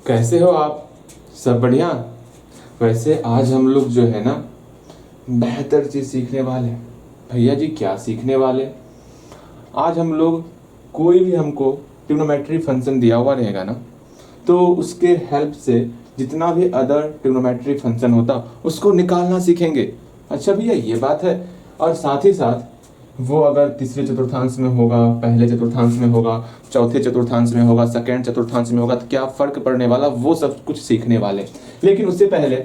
कैसे हो आप? सब बढ़िया। वैसे आज हम लोग जो है ना बेहतर चीज़ सीखने वाले हैं। भैया जी क्या सीखने वाले? आज हम लोग कोई भी हमको ट्रिग्नोमेट्री फंक्शन दिया हुआ रहेगा ना, तो उसके हेल्प से जितना भी अदर ट्रिग्नोमेट्री फंक्शन होता उसको निकालना सीखेंगे। अच्छा भैया ये बात है। और साथ ही साथ वो अगर तीसरे चतुर्थांश में होगा, पहले चतुर्थांश में होगा, चौथे चतुर्थांश में होगा, सेकेंड चतुर्थांश में होगा, तो क्या फर्क पड़ने वाला, वो सब कुछ सीखने वाले। लेकिन उससे पहले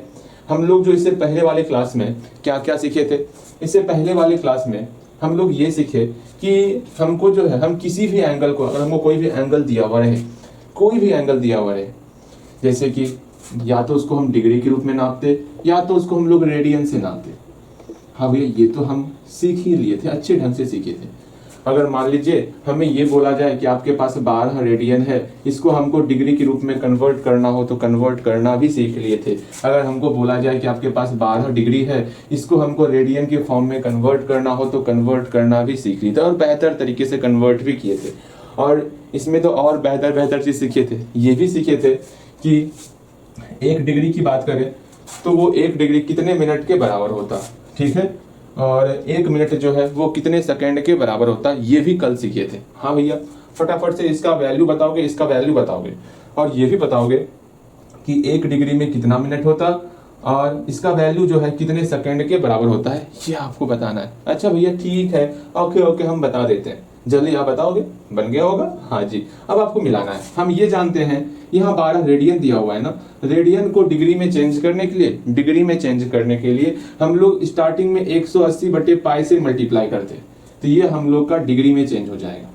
हम लोग जो इससे पहले वाले क्लास में क्या क्या सीखे थे, इससे पहले वाले क्लास में हम लोग ये सीखे कि हमको जो है, हम किसी भी एंगल को, अगर हमको कोई भी एंगल दिया हुआ रहे, कोई भी एंगल दिया हुआ रहे, जैसे कि या तो उसको हम डिग्री के रूप में नापते या तो उसको हम लोग रेडियन से नापते। हाँ भैया ये तो हम सीख ही लिए थे, अच्छे ढंग से सीखे थे। अगर मान लीजिए हमें ये बोला जाए कि आपके पास 12 रेडियन है, इसको हमको डिग्री के रूप में कन्वर्ट करना हो तो कन्वर्ट करना भी सीख लिए थे। अगर हमको बोला जाए कि आपके पास 12 डिग्री है, इसको हमको रेडियन के फॉर्म में कन्वर्ट करना हो तो कन्वर्ट करना भी सीख लिए थे और बेहतर तरीके से कन्वर्ट भी किए थे। और इसमें तो और बेहतर बेहतर चीज सीखे थे। ये भी सीखे थे कि 1 डिग्री की बात करें तो वो 1 डिग्री कितने मिनट के बराबर होता, ठीक है, और 1 मिनट जो है वो कितने सेकंड के बराबर होता, ये भी कल सीखे थे। हाँ भैया फटाफट से इसका वैल्यू बताओगे, इसका वैल्यू बताओगे और ये भी बताओगे कि 1 डिग्री में कितना मिनट होता और इसका वैल्यू जो है कितने सेकंड के बराबर होता है, ये आपको बताना है। अच्छा भैया ठीक है, ओके ओके हम बता देते हैं। जल्दी आप बताओगे, बन गया होगा। हाँ जी, अब आपको मिलाना है। हम ये जानते हैं यहाँ 12 रेडियन दिया हुआ है ना, रेडियन को डिग्री में चेंज करने के लिए, डिग्री में चेंज करने के लिए हम लोग स्टार्टिंग में 180 बटे पाई से मल्टीप्लाई करते हैं, तो ये हम लोग का डिग्री में चेंज हो जाएगा।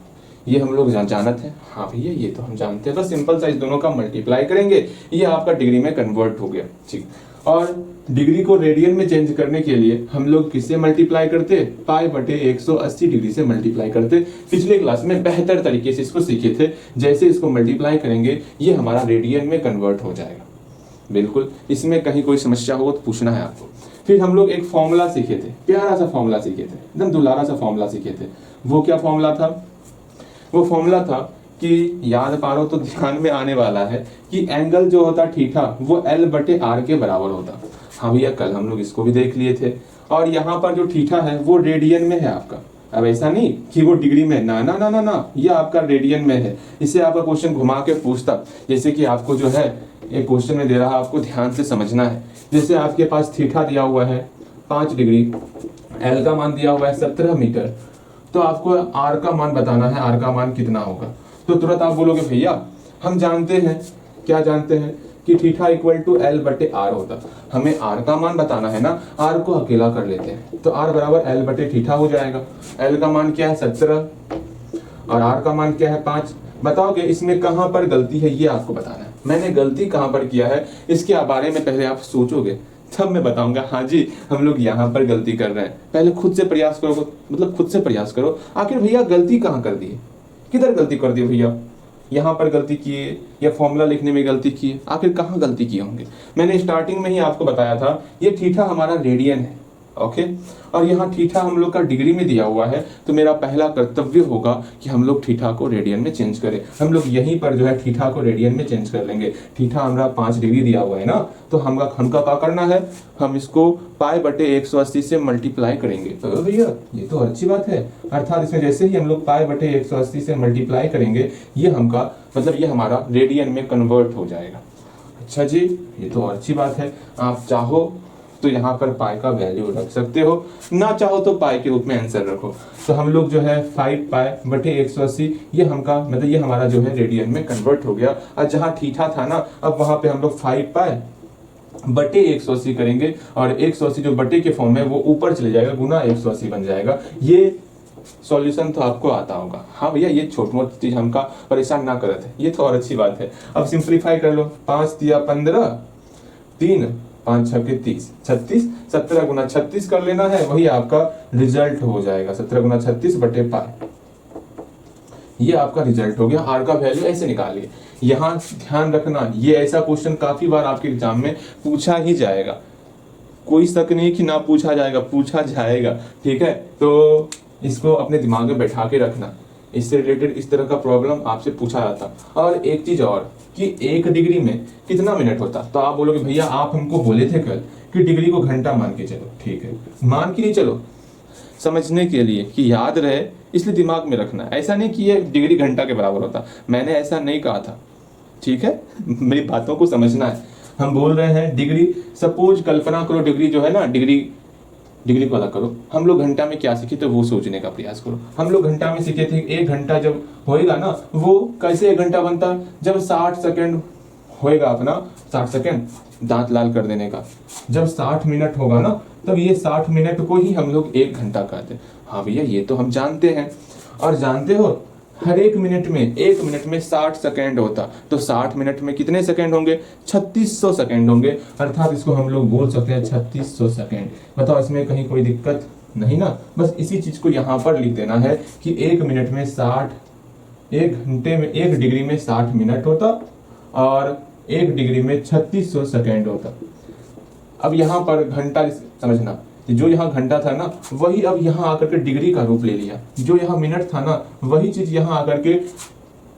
ये हम लोग जानत है। हाँ भैया ये तो हम जानते हैं, बस सिंपल साइज दोनों का मल्टीप्लाई करेंगे, ये आपका डिग्री में कन्वर्ट हो गया। ठीक, और डिग्री को रेडियन में चेंज करने के लिए हम लोग किससे मल्टीप्लाई करते, पाई बटे 180 डिग्री से मल्टीप्लाई करते। पिछले क्लास में बेहतर तरीके से इसको सीखे थे, जैसे इसको मल्टीप्लाई करेंगे ये हमारा रेडियन में कन्वर्ट हो जाएगा। बिल्कुल, इसमें कहीं कोई समस्या हो तो पूछना है आपको। फिर हम लोग एक फॉर्मूला सीखे थे, प्यारा सा फॉर्मूला सीखे थे, एकदम दुलारा सा फॉर्मूला सीखे थे। वो क्या फॉर्मूला था? वो फॉर्मूला था कि याद पारो तो ध्यान में आने वाला है कि एंगल जो होता थीटा वो L बटे R के बराबर होता। हाँ भैया कल हम लोग इसको भी देख लिए थे। और यहाँ पर जो थीटा है वो रेडियन में है आपका। अब ऐसा नहीं कि वो डिग्री में, ना ना ना ना ना, ये आपका रेडियन में है। इससे आपका क्वेश्चन घुमा के पूछता, जैसे कि आपको जो है एक क्वेश्चन में दे रहा, आपको ध्यान से समझना है। जैसे आपके पास थीटा दिया हुआ है 5 डिग्री, L का मान दिया हुआ है 17 मीटर, तो आपको R का मान बताना है, R का मान कितना होगा। तो तुरंत आप बोलोगे भैया हम जानते हैं, क्या जानते हैं कि थीटा इक्वल टू L बटे R होता। हमें R का मान बताना है ना, R को अकेला कर लेते हैं तो R बराबर L बटे थीटा हो जाएगा। L का मान क्या है 17 और R का मान क्या है 5। बताओगे इसमें कहां पर गलती है, ये आपको बताना है। मैंने गलती कहां पर किया है इसके बारे में पहले आप सोचोगे, तब मैं बताऊंगा। हाँ जी हम लोग यहाँ पर गलती कर रहे हैं। पहले खुद से प्रयास करो, मतलब खुद से प्रयास करो, आखिर भैया गलती कहाँ कर दी, किधर गलती कर दी भैया, यहाँ पर गलती किए या फॉर्मूला लिखने में गलती किए, आखिर कहाँ गलती किए होंगे। मैंने स्टार्टिंग में ही आपको बताया था ये थीटा हमारा रेडियन है, ओके, और यहाँ थीटा हम लोग का डिग्री में दिया हुआ है, तो मेरा पहला कर्तव्य होगा कि हम लोग थीटा को रेडियन में चेंज करें। हम लोग यहीं पर जो है थीटा को रेडियन में चेंज कर लेंगे। थीटा हमारा 5 डिग्री दिया हुआ है ना, तो हमका क्या करना है, हम इसको पाई बटे 180 से मल्टीप्लाई करेंगे। तो भैया ये तो अच्छी बात है, अर्थात इसमें जैसे ही हम लोग पाई बटे 180 से मल्टीप्लाई करेंगे ये हमका मतलब ये हमारा रेडियन में कन्वर्ट हो जाएगा। अच्छा जी ये तो अच्छी बात है। आप चाहो तो यहाँ पर पाई का वैल्यू रख सकते हो, ना चाहो तो पाई के रूप में आंसर रखो। तो हम लोग जो है 5 पाई बटे 180 ये हमका मतलब ये हमारा जो है रेडियन में कन्वर्ट हो गया। और जहाँ थीटा था ना, अब वहां पे हम लोग 5 पाई बटे 180 करेंगे और 180 जो बटे के फॉर्म में वो ऊपर चले जाएगा, गुना 180 बन जाएगा। ये सॉल्यूशन तो आपको आता होगा। हाँ भैया ये छोटी मोटी चीज हमका परेशान ना करते हैं, ये तो और अच्छी बात है। अब सिंप्लीफाई कर लो, 5 दिया 15, 3 5 6 30, 36, 17 गुना 36 कर लेना है, वही आपका रिजल्ट हो जाएगा। 17 गुना 36 बटे पाई, ये आपका रिजल्ट हो गया। आर का वैल्यू ऐसे निकालिए। यहाँ ध्यान रखना ये ऐसा क्वेश्चन काफी बार आपके एग्जाम में पूछा ही जाएगा, कोई शक नहीं कि ना पूछा जाएगा, पूछा जाएगा। ठीक है, तो इसको अपने दिमाग में बैठा के रखना, इससे रिलेटेड इस तरह का प्रॉब्लम आपसे पूछा जाता। और एक चीज और, कि 1 डिग्री में कितना मिनट होता। तो आप बोलोगे भैया आप हमको बोले थे कल कि डिग्री को घंटा मान के चलो। ठीक है, मान के नहीं चलो, समझने के लिए कि याद रहे इसलिए दिमाग में रखना है। ऐसा नहीं कि ये डिग्री घंटा के बराबर होता, मैंने ऐसा नहीं कहा था। ठीक है, मेरी बातों को समझना है। हम बोल रहे हैं डिग्री, सपोज कल्पना करो डिग्री जो है ना, डिग्री को अलग करो। हम लोग घंटा में क्या सीखे थे वो सोचने का प्रयास करो। हम लोग घंटा में सीखे थे 1 घंटा जब होएगा ना, वो कैसे 1 घंटा बनता, जब 60 सेकंड होएगा अपना, 60 सेकंड दांत लाल कर देने का, जब 60 मिनट होगा ना, तब ये 60 मिनट को ही हम लोग 1 घंटा कहते हैं। हाँ भैया ये तो हम जानते हैं। और जानते हो हर 1 मिनट में 1 मिनट में 60 सेकंड होता, तो 60 मिनट में कितने सेकंड होंगे, 3600 सेकंड होंगे। अर्थात इसको हम लोग बोल सकते हैं 3600 सेकंड। बताओ इसमें कहीं कोई दिक्कत नहीं ना। बस इसी चीज को यहाँ पर लिख देना है कि 1 मिनट में 60, 1 घंटे में 1 डिग्री में 60 मिनट होता और 1 डिग्री में 3600 सेकंड होता। अब यहाँ पर घंटा समझना, जो यहाँ घंटा था ना वही अब यहाँ आकर के डिग्री का रूप ले लिया। जो यहाँ मिनट था ना वही चीज यहाँ आकर के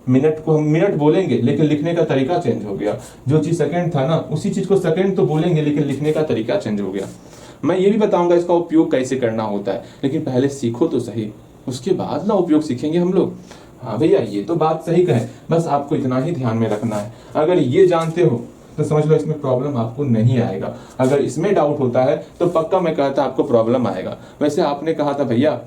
मिनट को हम मिनट बोलेंगे लेकिन लिखने का तरीका चेंज हो गया। जो चीज सेकंड था ना उसी चीज को सेकंड तो बोलेंगे लेकिन लिखने का तरीका चेंज हो गया। मैं ये भी बताऊंगा इसका उपयोग कैसे करना होता है, लेकिन पहले सीखो तो सही, उसके बाद ना उपयोग सीखेंगे हम लोग। हाँ भैया ये तो बात सही कहे, बस आपको इतना ही ध्यान में रखना है। अगर ये जानते हो तो समझ लो इसमें प्रॉब्लम आपको नहीं आएगा। अगर इसमें डाउट होता है तो पक्का मैं कहता आपको प्रॉब्लम आएगा। वैसे आपने कहा था भैया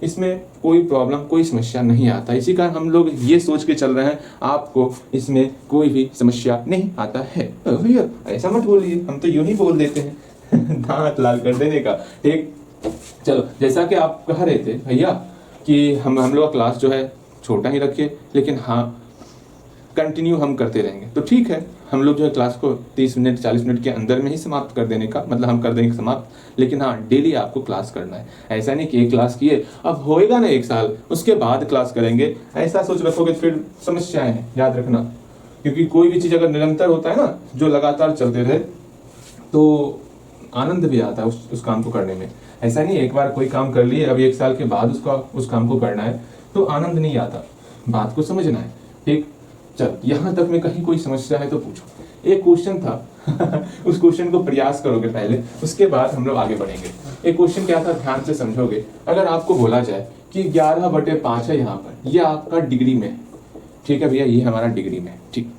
इसमें कोई प्रॉब्लम कोई समस्या नहीं आता, इसी कारण हम लोग ये सोच के चल रहे हैं आपको इसमें कोई भी समस्या नहीं आता है। भैया ऐसा मत बोलिए, हम तो यूं ही बोल देते हैं दांत लाल कर देने का। ठीक, चलो जैसा कि आप कह रहे थे भैया कि हम लोग का क्लास जो है छोटा ही रखिए, लेकिन हाँ कंटिन्यू हम करते रहेंगे। तो ठीक है, हम लोग जो है क्लास को 30 मिनट 40 मिनट के अंदर में ही समाप्त कर देने का मतलब हम कर देंगे समाप्त। लेकिन हाँ डेली आपको क्लास करना है। ऐसा नहीं कि एक क्लास किए अब होएगा ना 1 साल उसके बाद क्लास करेंगे, ऐसा सोच रखोगे फिर समस्याएं हैं, याद रखना। क्योंकि कोई भी चीज अगर निरंतर होता है ना, जो लगातार चलते रहे तो आनंद भी आता है उस काम को करने में। ऐसा नहीं एक बार कोई काम कर लिए अब 1 साल के बाद उस काम को करना है तो आनंद नहीं आता। बात को समझना है। ठीक, चल यहाँ तक में कहीं कोई समस्या है तो पूछो। एक क्वेश्चन था उस क्वेश्चन को प्रयास करोगे पहले, उसके बाद हम लोग आगे बढ़ेंगे। एक क्वेश्चन क्या था ध्यान से समझोगे। अगर आपको बोला जाए कि 11/5 है यहाँ पर, ये आपका डिग्री में, ठीक है भैया ये हमारा डिग्री में। ठीक,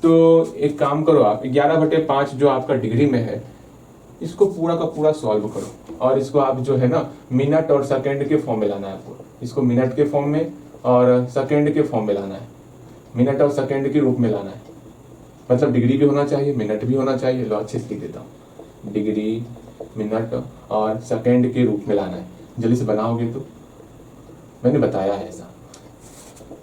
तो एक काम करो आप 11/5 जो आपका डिग्री में है इसको पूरा का पूरा सॉल्व करो और इसको आप जो है ना मिनट और सेकंड के फॉर्म में लाना है आपको। इसको मिनट के फॉर्म में और सेकंड के फॉर्म में लाना है, मिनट और सेकंड के रूप में लाना है। मतलब डिग्री भी होना चाहिए मिनट भी होना चाहिए। लो अच्छे से लिख देता हूँ, डिग्री मिनट और सेकंड के रूप में लाना है। जल्दी से बनाओगे तो, मैंने बताया है ऐसा,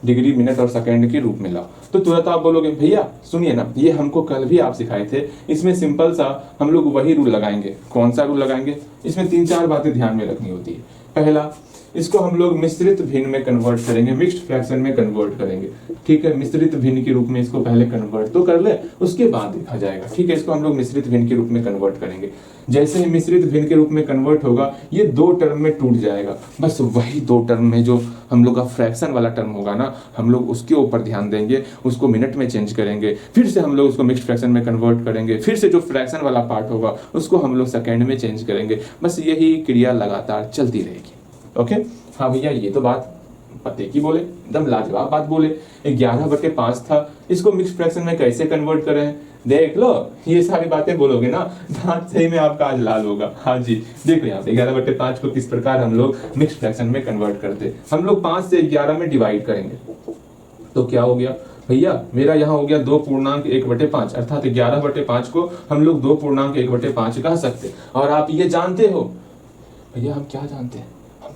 डिग्री मिनट और सेकंड के रूप में लाओ। तो तुरंत आप बोलोगे भैया सुनिए ना, ये हमको कल भी आप सिखाए थे, इसमें सिंपल सा हम लोग वही रूल लगाएंगे। कौन सा रूल लगाएंगे, इसमें 3-4 बातें ध्यान में रखनी होती है। पहला, इसको हम लोग मिश्रित भिन्न में कन्वर्ट करेंगे, मिक्स्ड फ्रैक्शन में कन्वर्ट करेंगे। ठीक है, मिश्रित भिन्न के रूप में इसको पहले कन्वर्ट तो कर ले, उसके बाद देखा जाएगा। ठीक है, इसको हम लोग मिश्रित भिन्न के रूप में कन्वर्ट करेंगे। जैसे ही मिश्रित भिन्न के रूप में कन्वर्ट होगा ये 2 टर्म में टूट जाएगा। बस वही 2 टर्म में जो हम लोग का फ्रैक्शन वाला टर्म होगा ना, हम लोग उसके ऊपर ध्यान देंगे, उसको मिनट में चेंज करेंगे, फिर से हम लोग उसको मिक्स्ड फ्रैक्शन में कन्वर्ट करेंगे, फिर से जो फ्रैक्शन वाला पार्ट होगा उसको हम लोग सेकंड में चेंज करेंगे। बस यही क्रिया लगातार चलती रहेगी। ओके, हाँ भैया ये तो बात पते की बोले, एकदम लाजवाब बात बोले। 11/5 था, इसको मिक्स फ्रैक्शन में कैसे कन्वर्ट करें, देख लो। ये सारी बातें बोलोगे ना दांत सही में आपका आज लाल होगा। हाँ जी देखो यहाँ पे 11/5 को किस प्रकार हम लोग मिक्स फ्रैक्शन में कन्वर्ट करते। हम लोग 5 से 11 में डिवाइड करेंगे तो क्या हो गया भैया, मेरा यहाँ हो गया 2.1/5, अर्थात 11/5 को हम लोग 2.1/5 कह सकते। और आप ये जानते हो भैया, हम क्या जानते हैं,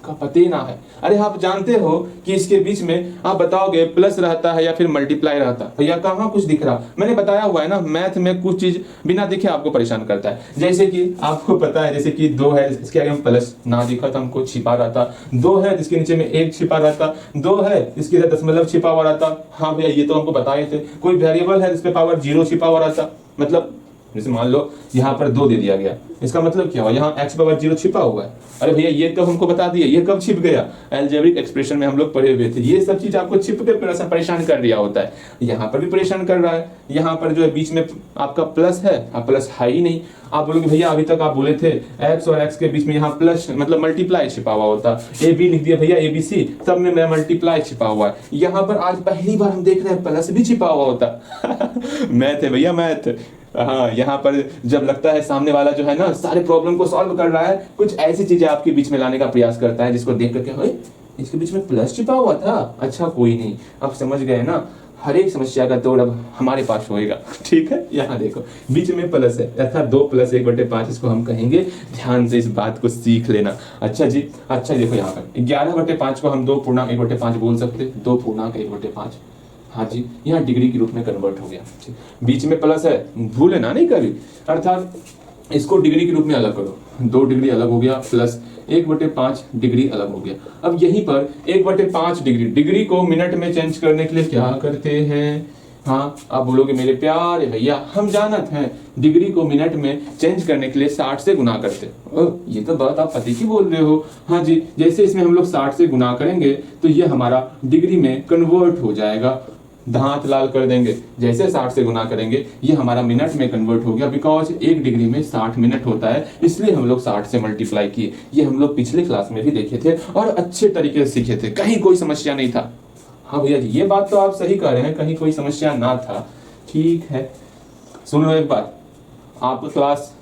का पता ही ना है। अरे आप जानते हो कि इसके बीच में आप बताओगे प्लस रहता है या फिर मल्टीप्लाई रहता है। भैया कहाँ कुछ दिख रहा, मैंने बताया हुआ है ना मैथ में कुछ चीज बिना दिखे आपको परेशान करता है। जैसे कि आपको पता है, जैसे कि 2 है इसके आगे हम प्लस ना दिखा तो हमको छिपा रहता, 2 है इसके नीचे में 1 छिपा रहता, 2 है इसके अंदर दशमलव छिपा हुआ रहता। हाँ भैया ये तो हमको बताए थे। कोई वेरिएबल है जिसपे पावर 0 छिपा हुआ रहता, मतलब जैसे मान लो यहाँ पर 2 दे दिया गया, इसका मतलब क्या हुआ, यहाँ x पावर 0 छिपा हुआ है। अरे भैया ये कब हमको बता दिया, ये कब छिप गया, अलजेब्रिक एक्सप्रेशन में हम लोग पढ़े हुए थे। ये सब चीज आपको छिप के परेशान कर दिया होता है, यहाँ पर भी परेशान कर रहा है। यहाँ पर जो है बीच में आपका प्लस है, प्लस है ही नहीं। आप बोलोगे भैया अभी तक आप बोले थे x और x के बीच में यहाँ प्लस मतलब मल्टीप्लाई छिपा हुआ होता, ए बी लिख दिया भैया ABC, सब में मैं मल्टीप्लाई छिपा हुआ है। यहाँ पर आज पहली बार हम देख रहे हैं प्लस भी छिपा हुआ होता। मैथ है भैया मैथ। हाँ, यहाँ पर जब लगता है सामने वाला जो है ना सारे प्रॉब्लम को सॉल्व कर रहा है, कुछ ऐसी चीजें आपके बीच में लाने का प्रयास करता है जिसको देख करके इसके बीच में प्लस छिपा हुआ था, अच्छा कोई नहीं, अब समझ गए ना। हर एक समस्या का तोड़ अब हमारे पास होएगा, ठीक है। यहाँ देखो बीच में प्लस है, अर्थात 2 + 1/5 इसको हम कहेंगे। ध्यान से इस बात को सीख लेना। अच्छा जी, अच्छा देखो यहाँ पर 11/5 को हम 2.1/5 बोल सकते, 2.1/5। हाँ जी, यहाँ डिग्री के रूप में कन्वर्ट हो गया। बीच में प्लस है, भूले ना नहीं कभी, अर्थात इसको डिग्री के रूप में अलग करो, 2 डिग्री अलग हो गया, प्लस 1/5 डिग्री अलग हो गया। अब यहीं पर 1/5 डिग्री को मिनट में चेंज करने के लिए क्या करते हैं। हाँ, आप बोलोगे मेरे प्यारे भैया हम जानत हैं, डिग्री को मिनट में चेंज करने के लिए 60 से गुना करते। ये तो बात आप पति की बोल रहे हो। हाँ जी, जैसे इसमें हम लोग 60 से गुना करेंगे तो ये हमारा डिग्री में कन्वर्ट हो जाएगा, दांत लाल कर देंगे। जैसे 60 से गुना करेंगे ये हमारा मिनट में कन्वर्ट हो गया, बिकॉज 1 डिग्री में 60 मिनट होता है, इसलिए हम लोग 60 से मल्टीप्लाई किए। ये हम लोग पिछले क्लास में भी देखे थे और अच्छे तरीके से सीखे थे, कहीं कोई समस्या नहीं था। हाँ भैया जी, ये बात तो आप सही कह रहे हैं, कहीं कोई समस्या ना था। ठीक है, सुन लो एक बात, आपका क्लास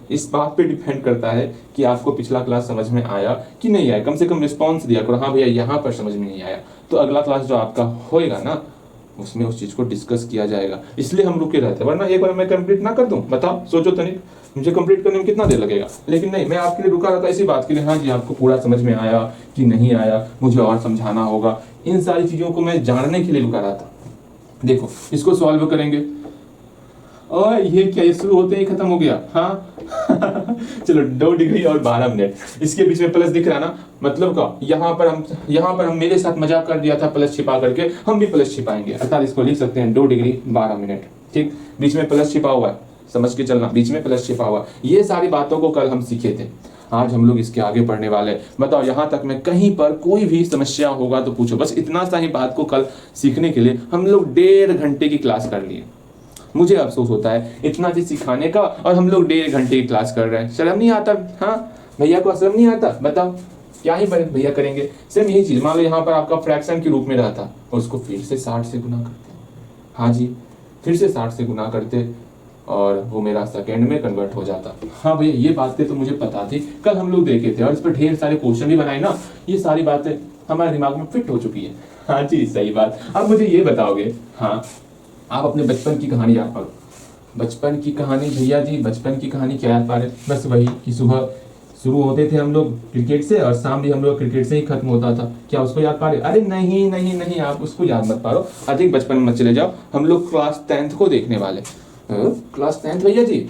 इस बात पे डिपेंड करता है कि आपको पिछला क्लास समझ में आया कि नहीं आया। कम से कम रिस्पॉन्स दिया करो, हाँ भैया यहाँ पर समझ में नहीं आया, तो अगला क्लास जो आपका होएगा ना उसमें उस चीज को डिस्कस किया जाएगा। इसलिए हम रुके रहते हैं, वरना एक बार मैं कंप्लीट ना कर दूं, बताओ सोचो तनिक, मुझे कंप्लीट करने में कितना देर लगेगा। लेकिन नहीं, मैं आपके लिए रुका रहता इसी बात के लिए, हाँ जी आपको पूरा समझ में आया कि नहीं आया, मुझे और समझाना होगा, इन सारी चीजों को मैं जानने के लिए रुका रहता। देखो इसको सॉल्व करेंगे और ये क्या, ये शुरू होते ही खत्म हो गया। हाँ चलो 2 डिग्री और 12 मिनट, इसके बीच में प्लस दिख रहा ना, मतलब का यहाँ पर हम मेरे साथ मजाक कर दिया था प्लस छिपा करके, हम भी प्लस छिपाएंगे, अर्थात इसको लिख सकते हैं 2 डिग्री 12 मिनट। ठीक, बीच में प्लस छिपा हुआ है, समझ के चलना, बीच में प्लस छिपा हुआ। ये सारी बातों को कल हम सीखे थे, आज हम लोग इसके आगे पढ़ने वाले हैं। बताओ यहाँ तक में कहीं पर कोई भी समस्या होगा तो पूछो, बस इतना सा ही बात को कल सीखने के लिए हम लोग 1.5 घंटे की क्लास कर लिए। मुझे अफसोस होता है इतना चीज सिखाने का और हम लोग 1.5 घंटे की क्लास कर रहे हैं, शर्म नहीं आता। हाँ भैया को शर्म नहीं आता, बताओ क्या ही भैया करेंगे। सेम यही चीज मान लो यहाँ पर आपका फ्रैक्शन के रूप में रहता, उसको फिर से 60 से गुना करते। हाँ जी, फिर से 60 से गुना करते और वो मेरा सेकंड में कन्वर्ट हो जाता। हाँ भैया ये बातें तो मुझे पता थी, कल हम लोग देखे थे और इस पर ढेर सारे क्वेश्चन भी बनाए ना, ये सारी बातें हमारे दिमाग में फिट हो चुकी है। हाँ जी सही बात। अब मुझे ये बताओगे, हाँ आप अपने बचपन की कहानी याद पारो। बचपन की कहानी भैया जी, बचपन की कहानी क्या याद पा रहे, बस वही कि सुबह शुरू होते थे हम लोग क्रिकेट से और शाम भी हम लोग क्रिकेट से ही खत्म होता था, क्या उसको याद पा रहे। अरे नहीं नहीं नहीं, आप उसको याद मत पारो, अधिक बचपन में चले जाओ। हम लोग क्लास 10th को देखने वाले। क्लास 10th भैया जी,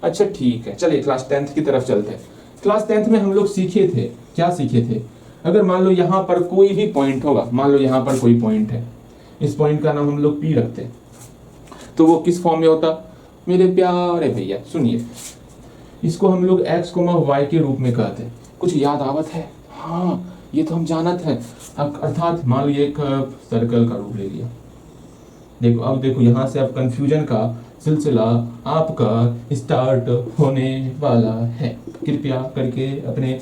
अच्छा ठीक है, चलिए क्लास 10th की तरफ चलते हैं। क्लास 10th में हम लोग सीखे थे, क्या सीखे थे, अगर मान लो यहाँ पर कोई भी पॉइंट होगा, मान लो यहाँ पर कोई पॉइंट है, इस पॉइंट का नाम हम लोग P रखते हैं, तो वो किस फॉर्म में होता मेरे प्यारे भैया, सुनिए, इसको हम लोग x, y के रूप में कहते हैं। कुछ याद आवत है, हाँ ये तो हम जानत हैं, अर्थात मान लो एक सर्कल का रूप ले लिया। देखो अब देखो यहाँ से अब कंफ्यूजन का सिलसिला आपका स्टार्ट होने वाला है, कृपया करके अपने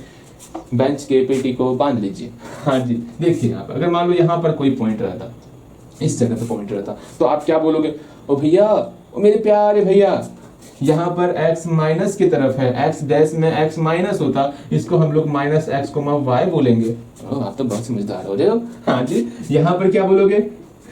बेंच के पेटी को बांध लीजिए। हाँ जी देखिए यहाँ पर अगर मान लो यहाँ पर कोई पॉइंट रहता, इस जगह पे पॉइंट रहता, तो आप क्या बोलोगे, ओ भैया ओ मेरे प्यारे भैया, यहाँ पर x माइनस की तरफ है, x डैश में x माइनस होता, इसको हम लोग -x, y बोलेंगे। आप तो बहुत समझदार हो रहे हो। हाँ जी, यहाँ पर क्या बोलोगे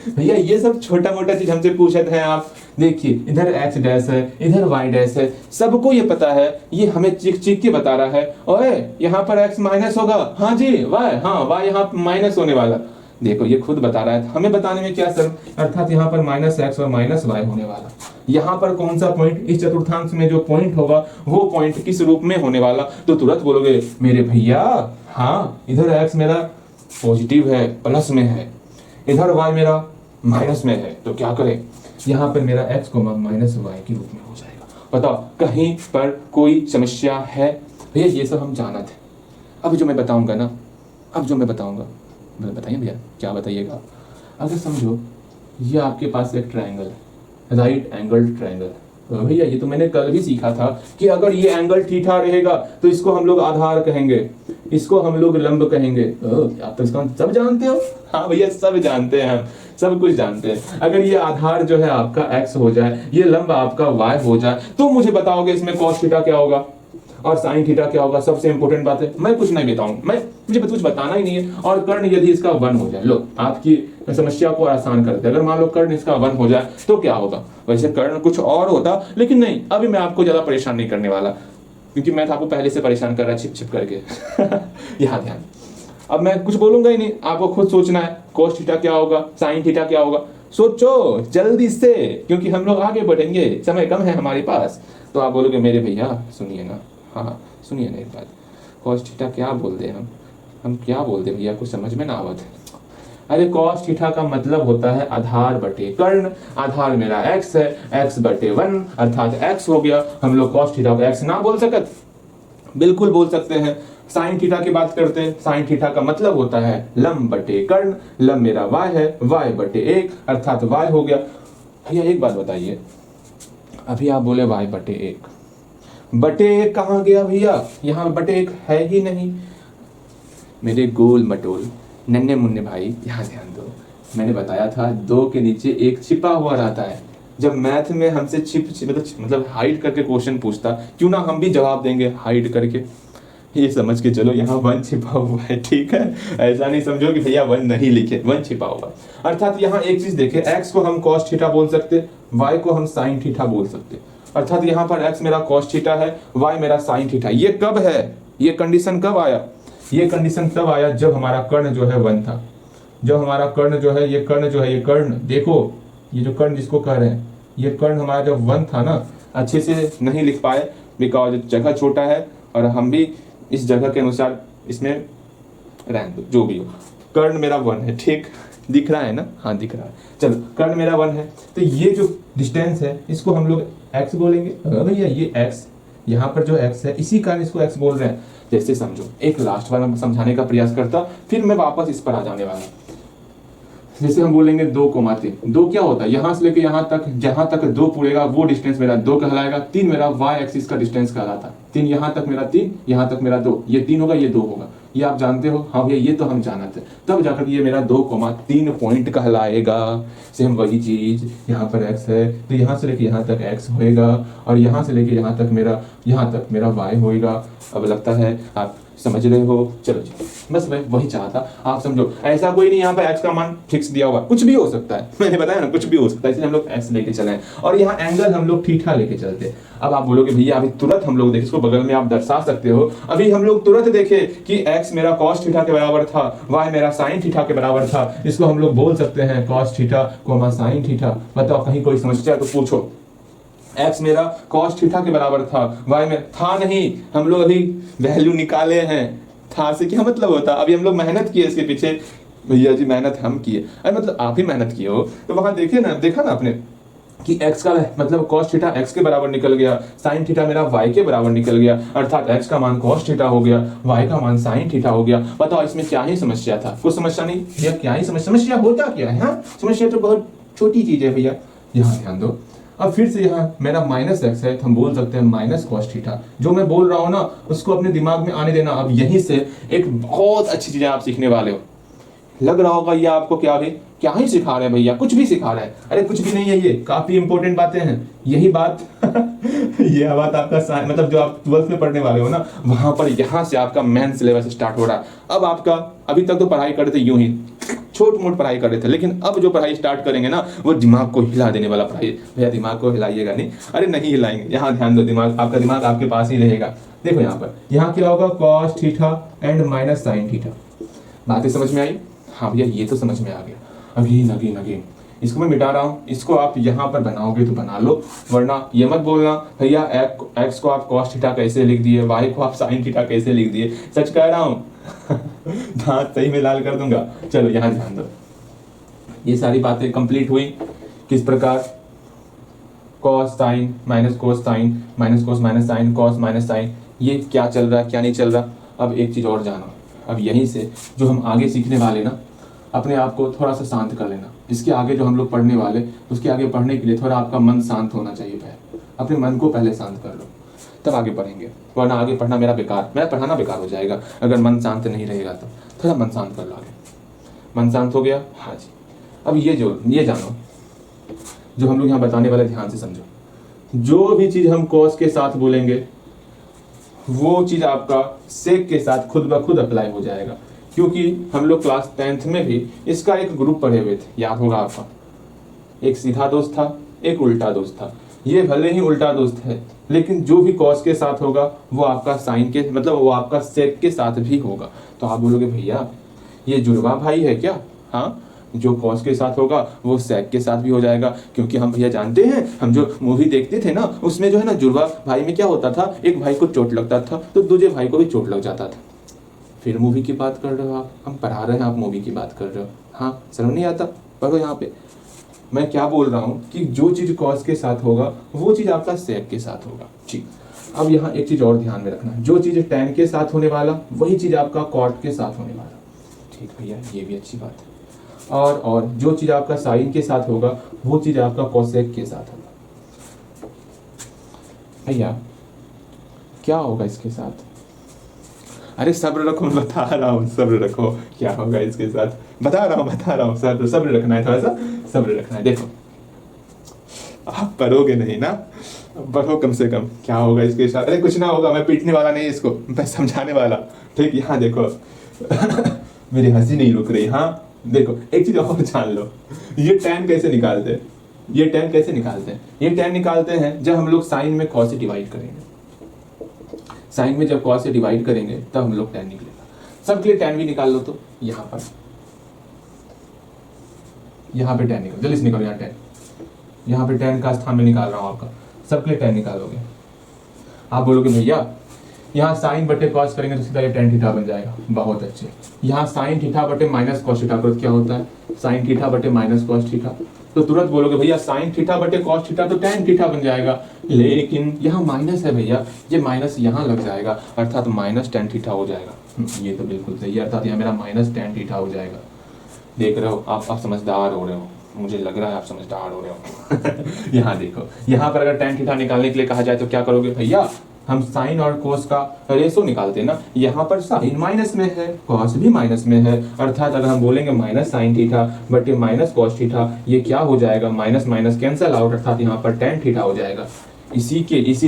भैया, ये सब छोटा मोटा चीज हमसे पूछते हैं आप, देखिए इधर x डैश है, इधर y डैश है, सबको ये पता है, ये हमें चिक चिक के बता रहा है, ओए यहाँ पर x माइनस होगा, हाँ जी y, हाँ y यहाँ माइनस होने वाला, देखो ये खुद बता रहा है, हमें बताने में क्या सर, अर्थात यहाँ पर -x और -y होने वाला। यहाँ पर कौन सा पॉइंट, इस चतुर्थांश में जो पॉइंट होगा वो पॉइंट किस रूप में होने वाला, तो तुरंत बोलोगे मेरे भैया हाँ इधर x मेरा पॉजिटिव है, प्लस में है, इधर y मेरा माइनस में है, तो क्या करें, यहाँ पर मेरा x, -y के रूप में हो जाएगा। बताओ कहीं पर कोई समस्या है? भैया ये सब हम जाना थे। अब जो मैं बताऊंगा ना, बताइए भैया क्या बताइएगा। अगर समझो ये आपके पास एक ट्रायंगल है, राइट एंगल ट्रायंगल। भैया ये तो मैंने कल भी सीखा था कि अगर ये एंगल थीटा रहेगा तो इसको हम लोग आधार कहेंगे, इसको हम लोग लंब कहेंगे। आप तो इसका सब जानते हो। हाँ भैया सब जानते हैं, हम सब कुछ जानते हैं। अगर ये आधार जो है आपका x हो जाए, ये लंब आपका y हो जाए, तो मुझे बताओगे इसमें cos थीटा क्या होगा और साइन थीटा क्या होगा। सबसे इंपॉर्टेंट बात है, मैं कुछ नहीं बताऊं, मुझे कुछ बताना ही नहीं है। और कर्ण यदि इसका 1 हो जाए, लो आपकी समस्या को आसान करते हैं। अगर मान लो कर्ण इसका 1 हो जाए तो क्या होगा? वैसे कर्ण कुछ और होता, लेकिन नहीं, अभी मैं आपको ज्यादा परेशान नहीं करने वाला, क्योंकि मैं आपको पहले से परेशान कर रहा छिप छिप करके। यहाँ ध्यान, अब मैं कुछ बोलूंगा ही नहीं, आपको खुद सोचना है cos थीटा क्या होगा, साइन थीटा क्या होगा। सोचो जल्दी से, क्योंकि हम लोग आगे बढ़ेंगे, समय कम है हमारे पास। तो आप बोलोगे मेरे भैया सुनिए ना, हाँ सुनिए ना एक बात, cos थीटा क्या बोलते हैं हम क्या बोलते भैया, कुछ समझ में ना आवत है। अरे cos थीटा का मतलब होता है आधार बटे कर्ण। आधार मेरा x है, x बटे 1 अर्थात x हो गया। हम लोग cos थीटा को x ना बोल सकत? बिल्कुल बोल सकते हैं। साइन थीटा की बात करते हैं, साइन थीटा का मतलब होता है लंब बटे कर्ण। लंब मेरा y है, y बटे 1 अर्थात y हो गया। भैया एक बात बताइए, अभी आप बोले y बटे 1 कहाँ गया भैया? यहाँ बटे 1 है ही नहीं। मेरे गोल मटोल नन्हे मुन्ने भाई यहाँ ध्यान दो, मैंने बताया था 2 के नीचे 1 छिपा हुआ रहता है। जब मैथ में हमसे मतलब हाइड करके क्वेश्चन पूछता, क्यों ना हम भी जवाब देंगे हाइड करके। ये समझ के चलो यहाँ 1 छिपा हुआ है, ठीक है? ऐसा नहीं समझो कि भैया 1 नहीं लिखे, 1 छिपा हुआ। अर्थात यहाँ एक चीज देखे, x को हम cos थीटा बोल सकते, y को हम sin थीटा बोल सकते। अर्थात यहाँ पर x मेरा cos थीटा है, y मेरा sin थीटा। ये कब है? ये कंडीशन कब आया? ये कंडीशन तब आया जब हमारा कर्ण जो है 1 था। जब हमारा कर्ण जो है, ये कर्ण देखो, ये जो कर्ण जिसको कह रहे हैं, ये कर्ण हमारा जब 1 था ना, अच्छे से नहीं लिख पाए बिकॉज जगह छोटा है और हम भी इस जगह के अनुसार इसमें रहने दो, जो भी हो। कर्ण मेरा 1 है, ठीक दिख रहा है ना? हाँ दिख रहा है। चलो कर्ण मेरा 1 है, तो ये जो डिस्टेंस है इसको हम लोग x बोलेंगे। भैया ये x, यहाँ पर जो x है इसी कारण इसको x बोल रहे हैं। जैसे समझो, एक लास्ट बार मैं समझाने का प्रयास करता, फिर मैं वापस इस पर आ जाने वाला। जैसे हम बोलेंगे 2,3, 2 क्या होता है? यहाँ से लेके यहाँ तक, जहां तक 2 पूरेगा वो डिस्टेंस मेरा 2 कहलाएगा। 3 मेरा y एक्सिस का डिस्टेंस कहलाता है। 3 यहाँ तक मेरा 3, यहाँ तक मेरा 2, ये 3 होगा, ये 2 होगा। ये आप जानते हो? हाँ भैया ये तो हम जानते हैं। तब जाकर ये मेरा 2,3 पॉइंट कहलाएगा। सेम वही चीज यहाँ पर x है, तो यहाँ से लेके यहाँ तक x होएगा और यहाँ से लेके यहाँ तक मेरा y होएगा। अब लगता है आप समझ रहे हो? चलो जी, बस मैं वही चाहता आप समझो। ऐसा कोई नहीं यहाँ पे x का मान फिक्स दिया हुआ, कुछ भी हो सकता है। मैंने बताया ना कुछ भी हो सकता है, इसलिए हम लोग x लेके चले और यहाँ एंगल हम लोग थीटा लेके चलते। अब आप बोलोगे भैया अभी तुरंत हम लोग देखे, इसको बगल में आप दर्शा सकते हो। अभी हम लोग तुरंत देखे कि x मेरा cos थीटा के बराबर था, y मेरा sin थीटा के बराबर था। इसको हम लोग बोल सकते हैं cos थीटा, sin थीटा। बताओ कहीं कोई समस्या तो पूछो। x मेरा cos थीटा के बराबर था, y में था नहीं, हम लोग अभी वैल्यू निकाले हैं। था से क्या मतलब होता? अभी हम लोग मेहनत किए इसके पीछे। भैया जी मेहनत हम किए, अरे मतलब आप ही मेहनत किए हो। तो वहां देखा ना आपने कि x का मतलब cos थीटा x के बराबर निकल गया, sin थीटा मेरा y के बराबर निकल गया। अर्थात x का मान cos थीटा हो गया, y का मान sin थीटा हो गया। बताओ इसमें क्या ही समस्या था? कुछ समस्या नहीं भैया, क्या ही समस्या होता क्या है? हाँ समस्या तो बहुत छोटी चीज है भैया, यहाँ ध्यान दो। अब फिर से यहाँ मेरा -x है, तो हम बोल सकते हैं माइनस cos थीटा। जो मैं बोल रहा हूँ ना उसको अपने दिमाग में आने देना। अब यहीं से एक बहुत अच्छी चीज आप सीखने वाले हो। लग रहा होगा ये आपको क्या ही सिखा रहे हैं भैया, कुछ भी सिखा रहे हैं। अरे कुछ भी नहीं है, ये काफी इंपॉर्टेंट बातें हैं। यही बात ये बात आपका मतलब जो आप 12th में पढ़ने वाले हो ना, वहां पर यहाँ से आपका मेन सिलेबस स्टार्ट हो रहा है। अब आपका अभी तक तो पढ़ाई कर रहे थे यूं ही छोट मोट पढ़ाई कर रहे थे, लेकिन अब जो पढ़ाई स्टार्ट करेंगे ना वो दिमाग को हिला देने वाला पढ़ाई। भैया दिमाग को हिलाइएगा नहीं, अरे नहीं हिलाएंगे, यहाँ ध्यान दो, आपका दिमाग आपके पास ही रहेगा। देखो यहाँ क्या होगा, cos theta and minus sin theta. बातें समझ में आई? हाँ भैया ये तो समझ में आ गया। अगेन इसको मैं मिटा रहा हूँ, इसको आप यहाँ पर बनाओगे तो बना लो, वरना ये मत बोलना भैया x को आप cos थीटा कैसे लिख दिए, y को आप sin थीटा कैसे लिख दिए। सच कह रहा हूँ दांत सही में लाल कर दूंगा। चलो यहाँ ध्यान दो, ये सारी बातें कंप्लीट हुई। किस प्रकार cos sine minus cos sine minus cos minus sine cos minus sine, ये क्या चल रहा है क्या नहीं चल रहा। अब एक चीज़ और जानो, अब यहीं से जो हम आगे सीखने वाले ना, अपने आप को थोड़ा सा शांत कर लेना। इसके आगे जो हम लोग पढ़ने वाले, उसके आगे पढ़ने के लिए थोड़ा आपका मन शांत होना चाहिए। पहले अपने मन को पहले शांत कर लो, तब आगे पढ़ेंगे, वरना आगे पढ़ना मेरा पढ़ाना बेकार हो जाएगा अगर मन शांत नहीं रहेगा। तो थोड़ा मन शांत कर लो आगे। मन शांत हो गया? हाँ जी। अब ये जानो, जो हम लोग यहाँ बताने वाले, ध्यान से समझो। जो भी चीज़ हम कॉस के साथ बोलेंगे वो चीज़ आपका सेक के साथ खुद ब खुद अप्लाई हो जाएगा, क्योंकि हम लोग क्लास 10th में भी इसका एक ग्रुप पढ़े हुए थे, याद होगा आपका। एक सीधा दोस्त था, एक उल्टा दोस्त था। ये भले ही उल्टा दोस्त है, लेकिन जो भी कॉस के साथ होगा वो आपका साइन के, मतलब वो आपका सेक के साथ भी होगा। तो आप बोलोगे भैया ये जुड़वा भाई है क्या? हाँ, जो कॉस के साथ होगा वो सेक के साथ भी हो जाएगा, क्योंकि हम भैया जानते हैं, हम जो मूवी देखते थे ना, उसमें जो है ना जुड़वा भाई में क्या होता था, एक भाई को चोट लगता था तो दूसरे भाई को भी चोट लग जाता था। फिर मूवी की बात कर रहे हो आप, हम पढ़ा रहे हैं, आप मूवी की बात कर रहे हो। हाँ, समझ नहीं आता? पढ़ो यहाँ पे। मैं क्या बोल रहा हूँ कि जो चीज़ कॉस के साथ होगा वो चीज़ आपका सेक के साथ होगा। ठीक, अब यहाँ एक चीज़ और ध्यान में रखना, जो चीज़ टेन के साथ होने वाला वही चीज़ आपका कॉट के साथ होने वाला। ठीक भैया, ये भी अच्छी बात है। और जो चीज़ आपका साइन के साथ होगा वो चीज़ आपका कोसेक के साथ होगा। भैया क्या होगा इसके साथ? अरे सब्र रखो, मैं बता रहा हूँ, सब्र रखो। क्या होगा इसके साथ बता रहा हूँ, सब्र रखना है, थोड़ा सा सब्र रखना है। देखो, आप पढ़ोगे नहीं ना, पढ़ो कम से कम। क्या होगा इसके साथ? अरे कुछ ना होगा, मैं पीटने वाला नहीं इसको, मैं समझाने वाला। ठीक, यहाँ देखो मेरी हंसी नहीं रुक रही। हाँ देखो, एक चीज और जान लो, ये tan कैसे निकालते हैं? ये tan कैसे निकालते हैं? ये tan निकालते हैं जब हम लोग साइन में cos से डिवाइड करेंगे। साइन में जब cos से डिवाइड करेंगे तब हम लोग tan निकलेगा। सबके लिए tan भी निकाल लो। तो यहाँ पे tan निकालो, जल्दी से निकालो यहाँ tan। यहाँ पे tan का स्थान में निकाल रहा हूँ आपका, सबके लिए tan निकालोगे। आप बोलोगे भैया यहाँ साइन बटे कॉस करेंगे तो सीधा ये tan थीटा बन जाएगा। बहुत अच्छे। यहाँ साइन थीटा बटे माइनस कॉस थीटा करो, क्या होता है? साइन थीटा बटे माइनस कॉस थीटा। तो तुरंत बोलोगे भैया साइन थीटा बटे कॉस थीटा तो tan थीटा बन जाएगा, लेकिन यहाँ माइनस है भैया, ये माइनस यहाँ लग जाएगा, अर्थात माइनस tan थीटा हो जाएगा। ये तो बिल्कुल सही है, अर्थात यहाँ मेरा माइनस tan थीटा हो जाएगा। देख रहे हो आप समझदार हो रहे हो, मुझे लग रहा है आप समझदार हो रहे हो। यहाँ देखो, यहाँ पर अगर tan थीटा निकालने के लिए कहा जाए तो क्या करोगे भैया? हम साइन और कोस का रेशो निकालते हैं ना, यहाँ पर साइन माइनस में है, कॉस भी माइनस में है, अर्थात अगर हम बोलेंगे माइनस साइन थीटा बटे माइनस कॉस थीटा, ये क्या हो जाएगा? माइनस माइनस कैंसल आउट, अर्थात यहाँ पर tan थीटा हो जाएगा। इसी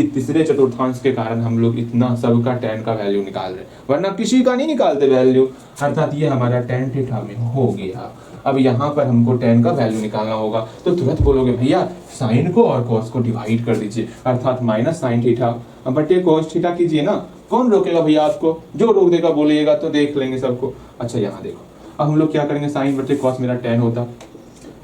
तीसरे चतुर्थांश के कारण हम लोग इतना सबका tan का वैल्यू निकाल रहे हैं, वरना किसी का नहीं निकालते वैल्यू, अर्थात ये हमारा tan थीटा में हो गया। अब यहाँ पर हमको tan का वैल्यू निकालना होगा, तो तुरंत बोलोगे भैया साइन को और कॉस को डिवाइड कर दीजिए, अर्थात माइनस साइन थीटा बटे कॉस थीटा कीजिए ना। कौन रोकेगा भैया आपको? जो रोक देगा बोलिएगा तो देख लेंगे सबको। अच्छा यहाँ देखो, अब हम लोग क्या करेंगे? साइन बटे कॉस मेरा tan होता,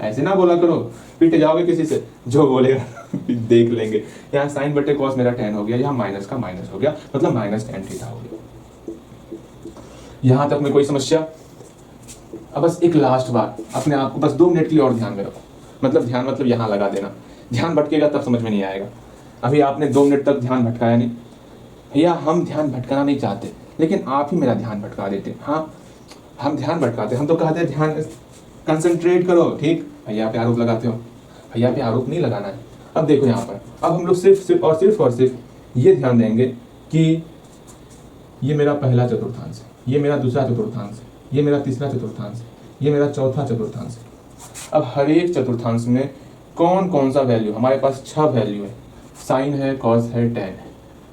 ऐसे ना बोला करो, पिट जाओगे किसी से, जो बोलेगा देख लेंगे। यहाँ साइन बटे कॉस मेरा tan हो गया, यहाँ माइनस का माइनस हो गया, मतलब माइनस tan थीटा हो गया। यहाँ तक में कोई समस्या? अब बस एक लास्ट बार, अपने आप को बस 2 मिनट के लिए और ध्यान में रखो, मतलब यहाँ लगा देना, ध्यान भटकेगा तब समझ में नहीं आएगा। अभी आपने 2 मिनट तक ध्यान भटकाया नहीं भैया, हम ध्यान भटकाना नहीं चाहते, लेकिन आप ही मेरा ध्यान भटका देते। हाँ, हम ध्यान भटकाते, हम तो कहते हैं ध्यान कंसंट्रेट करो। ठीक, भैया पे आरोप लगाते हो, भैया पे आरोप नहीं लगाना है। अब देखो यहाँ पर, अब हम लोग सिर्फ ये ध्यान देंगे कि ये मेरा पहला चतुर्थांश है, ये मेरा दूसरा चतुर्थांश है, ये मेरा तीसरा चतुर्थांश है, ये मेरा चौथा चतुर्थांश है। अब हर एक चतुर्थांश में कौन कौन सा वैल्यू? हमारे पास 6 वैल्यू है, साइन है, कॉस है, tan है,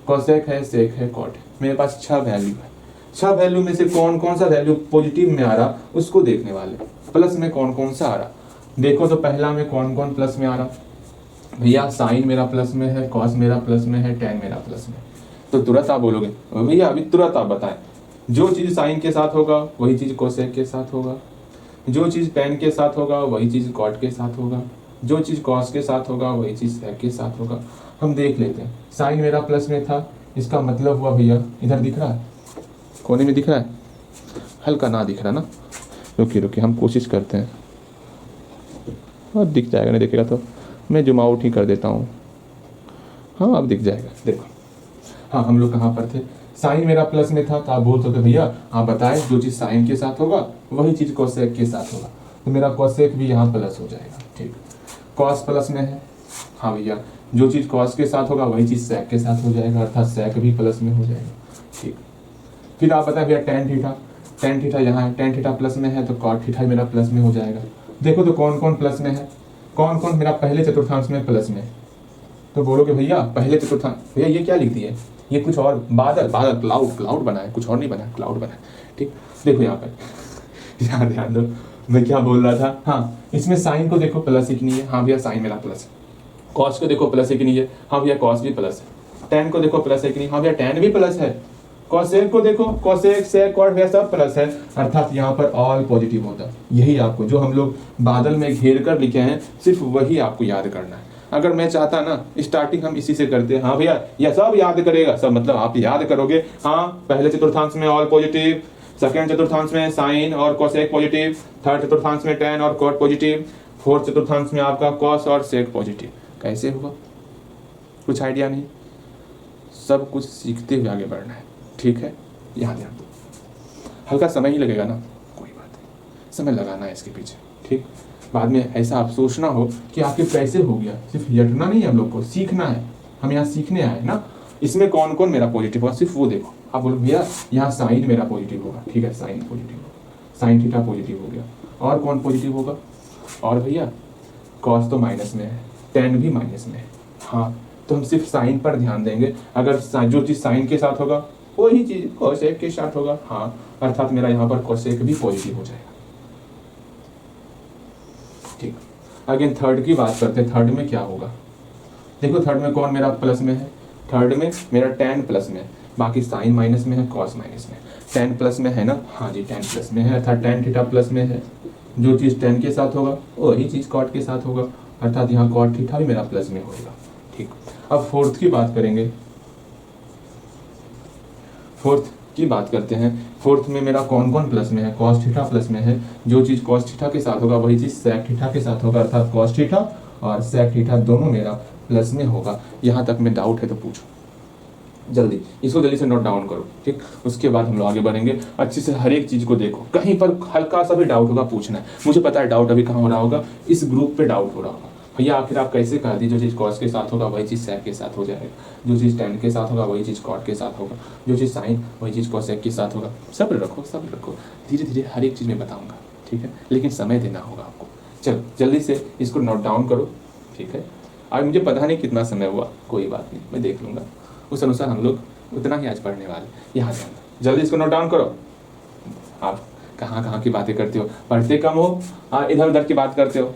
कोसेक है, सेक है, कॉट है। मेरे पास 6 वैल्यू है। 6 वैल्यू में से कौन कौन सा वैल्यू पॉजिटिव में आ रहा उसको देखने वाले, प्लस में कौन कौन सा आ रहा। देखो तो पहला में कौन कौन प्लस में आ रहा भैया? साइन मेरा प्लस में है, कॉस मेरा प्लस में है, tan मेरा प्लस में। तो तुरंत आप बोलोगे भैया अभी तुरंत आप बताएं, जो चीज़ साइन के साथ होगा वही चीज़ कोसेक के साथ होगा, जो चीज़ tan के साथ होगा वही चीज़ कॉट के साथ होगा, जो चीज़ कॉस के साथ होगा वही चीज़ सेक के साथ होगा। हम देख लेते हैं, साइन मेरा प्लस में था, इसका मतलब हुआ भैया इधर दिख रहा है, कोने में दिख रहा है, हल्का ना दिख रहा ना, रुकिए हम कोशिश करते हैं, और दिख जाएगा, नहीं दिखेगा तो मैं जूम आउट ही कर देता हूँ। हाँ अब दिख जाएगा, देखो। हाँ हम लोग कहाँ पर थे, साइन मेरा प्लस में था, तो आप बोल सकते भैया आप बताएं जो चीज़ साइन के साथ होगा वही चीज़ कोसेक के साथ होगा, तो मेरा कोसेक भी यहाँ प्लस हो जाएगा। ठीक, कॉस प्लस में है, हाँ भैया जो चीज़ कॉस के साथ होगा वही चीज़ सेक के साथ हो जाएगा, अर्थात सेक भी प्लस में हो जाएगा। ठीक, फिर आप बताएं भैया टेन थीटा, टेन थीटा यहाँ है, टेन थीटा प्लस में है तो कॉट थीटा मेरा प्लस में हो जाएगा। देखो तो कौन कौन प्लस में है, कौन कौन मेरा पहले चतुर्थांश में प्लस में है, तो बोलोगे भैया पहले चतुर्थांश, भैया ये क्या लिख दिए, ये कुछ और बादल, बादल क्लाउड, क्लाउड बना है, कुछ और नहीं बना, क्लाउड बना है। ठीक, देखो यहाँ पर यहाँ ध्यान दो मैं क्या बोल रहा था। हाँ इसमें साइन को देखो प्लस ही नहीं है, हाँ भैया साइन मेरा प्लस है। कॉस को देखो प्लस ही नहीं है, हाँ भैया कॉस भी प्लस है। टेन को देखो प्लस है कि नहीं, हाँ भैया टेन भी प्लस है। कॉसेक को देखो, कॉसेक सेक कॉट भैया सब प्लस है, अर्थात यहाँ पर ऑल पॉजिटिव होता है। यही आपको जो हम लोग बादल में घेर कर लिखे हैं सिर्फ वही आपको याद करना है। अगर मैं चाहता ना स्टार्टिंग हम इसी से करते हैं, हाँ भैया यह सब याद करेगा, सब मतलब आप याद करोगे। हाँ पहले चतुर्थांश में ऑल पॉजिटिव, सेकेंड चतुर्थांश में साइन और कोसेक पॉजिटिव, थर्ड चतुर्थांश में टेन और कॉट पॉजिटिव, फोर्थ चतुर्थांश में आपका कॉस और सेक पॉजिटिव। कैसे हुआ कुछ आइडिया नहीं, सब कुछ सीखते हुए आगे बढ़ना है। ठीक है, यहाँ ध्यान दो, हल्का समय ही लगेगा ना, कोई बात नहीं, समय लगाना है इसके पीछे। ठीक, बाद में ऐसा आप सोचना हो कि आखिर कैसे हो गया, सिर्फ यटना नहीं है, हम लोग को सीखना है, हम यहाँ सीखने आए ना। इसमें कौन कौन मेरा पॉजिटिव होगा सिर्फ वो देखो। आप बोलो भैया यहाँ साइन मेरा पॉजिटिव होगा, ठीक है साइन पॉजिटिव होगा, साइन थीटा पॉजिटिव हो गया, और कौन पॉजिटिव होगा, और भैया कॉस तो माइनस में है, टेन भी माइनस में है। हाँ तो हम सिर्फ साइन पर ध्यान देंगे, अगर जो चीज़ साइन के साथ होगा वही चीज़ कोसेक के साथ होगा। हाँ अर्थात मेरा यहाँ पर कोसेक भी पॉजिटिव हो जाएगा। ठीक, अगेन थर्ड की बात करते हैं, थर्ड में क्या होगा, देखो थर्ड में कौन मेरा प्लस में है, थर्ड में मेरा टेन प्लस में है, बाकी साइन माइनस में है, कॉस माइनस में। टेन प्लस में है ना, हाँ जी टेन प्लस में है, अर्थात टेन थीटा प्लस में है, जो चीज़ टेन के साथ होगा वही चीज़ कॉट के साथ होगा, अर्थात यहाँ कॉट थीटा भी मेरा प्लस में होगा। ठीक, अब फोर्थ की बात करेंगे, फोर्थ की बात करते हैं। फोर्थ में मेरा कौन कौन प्लस में है, कॉस थीटा प्लस में है, जो चीज़ कॉस थीटा के साथ होगा वही चीज़ सेक थीटा के साथ होगा, अर्थात कॉस थीटा और सेक थीटा दोनों मेरा प्लस में होगा। यहाँ तक में डाउट है तो पूछो, जल्दी इसको जल्दी से नोट डाउन करो। ठीक, उसके बाद हम लोग आगे बढ़ेंगे, अच्छे से हर एक चीज़ को देखो, कहीं पर हल्का सा भी डाउट होगा पूछना है। मुझे पता है डाउट अभी कहाँ हो रहा होगा, इस ग्रुप पे डाउट हो रहा होगा, भैया आखिर आप कैसे कह दी जो चीज़ कॉस के साथ होगा वही चीज़ सेक के साथ हो जाएगा, जो चीज़ टेन के साथ होगा वही चीज़ कॉट के साथ होगा, जो चीज़ साइन वही चीज़ कोसेक के साथ होगा। सब्र रखो, सब्र रखो, धीरे धीरे हर एक चीज़ में बताऊंगा। ठीक है, लेकिन समय देना होगा आपको। चलो जल्दी से इसको नोट डाउन करो। ठीक है, आज मुझे पता नहीं कितना समय हुआ, कोई बात नहीं, मैं देख लूँगा, उस अनुसार हम लोग उतना ही आज पढ़ने वाले। यहाँ ध्यान, जल्दी इसको नोट डाउन करो। आप कहाँ कहाँ की बातें करते हो, पढ़ते कम हो और इधर उधर की बात करते हो।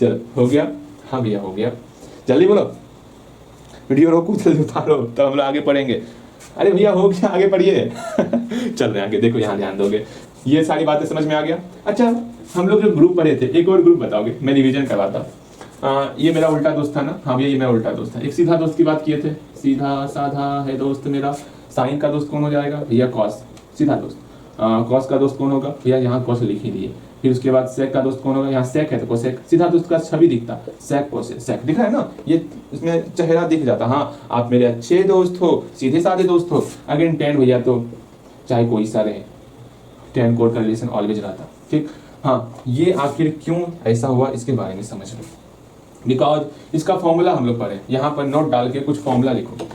चलो हो गया, हाँ भैया हो गया, जल्दी बोलो, वीडियो रोको जल्दी उतारो तो हम लोग आगे पढ़ेंगे। अरे भैया हो गया, आगे पढ़िए। चल रहे आगे, देखो यहाँ ध्यान दोगे, ये सारी बातें समझ में आ गया। अच्छा हम लोग जो ग्रुप पढ़े थे, एक और ग्रुप बताओगे, मैं रिवीजन करवाता। ये मेरा उल्टा दोस्त था ना, हाँ भैया ये मेरा उल्टा दोस्त था। एक सीधा दोस्त की बात किए थे, सीधा साधा है दोस्त मेरा। साइन का दोस्त कौन हो जाएगा भैया, कॉस, सीधा दोस्त। कॉस का दोस्त कौन होगा भैया, यहाँ कॉस लिख ही दिए। फिर उसके बाद सेक का दोस्त कौन होगा, यहाँ सेक है तो कोसेक। सीधा दोस्त का छवि दिखता, सेक कोसेक, सेक दिखा है ना, ये इसमें चेहरा दिख जाता। हाँ आप मेरे अच्छे दोस्त हो, सीधे साधे दोस्त हो। अगेन टेन भैया तो चाहे कोई सा रहे, टेन कोड का रिलेशन ऑलवेज रहता। ठीक, हाँ ये आखिर क्यों ऐसा हुआ इसके बारे में समझ लो, बिकॉज इसका फॉर्मूला हम लोग पढ़े, यहाँ पर नोट डाल के कुछ फॉर्मूला लिखो।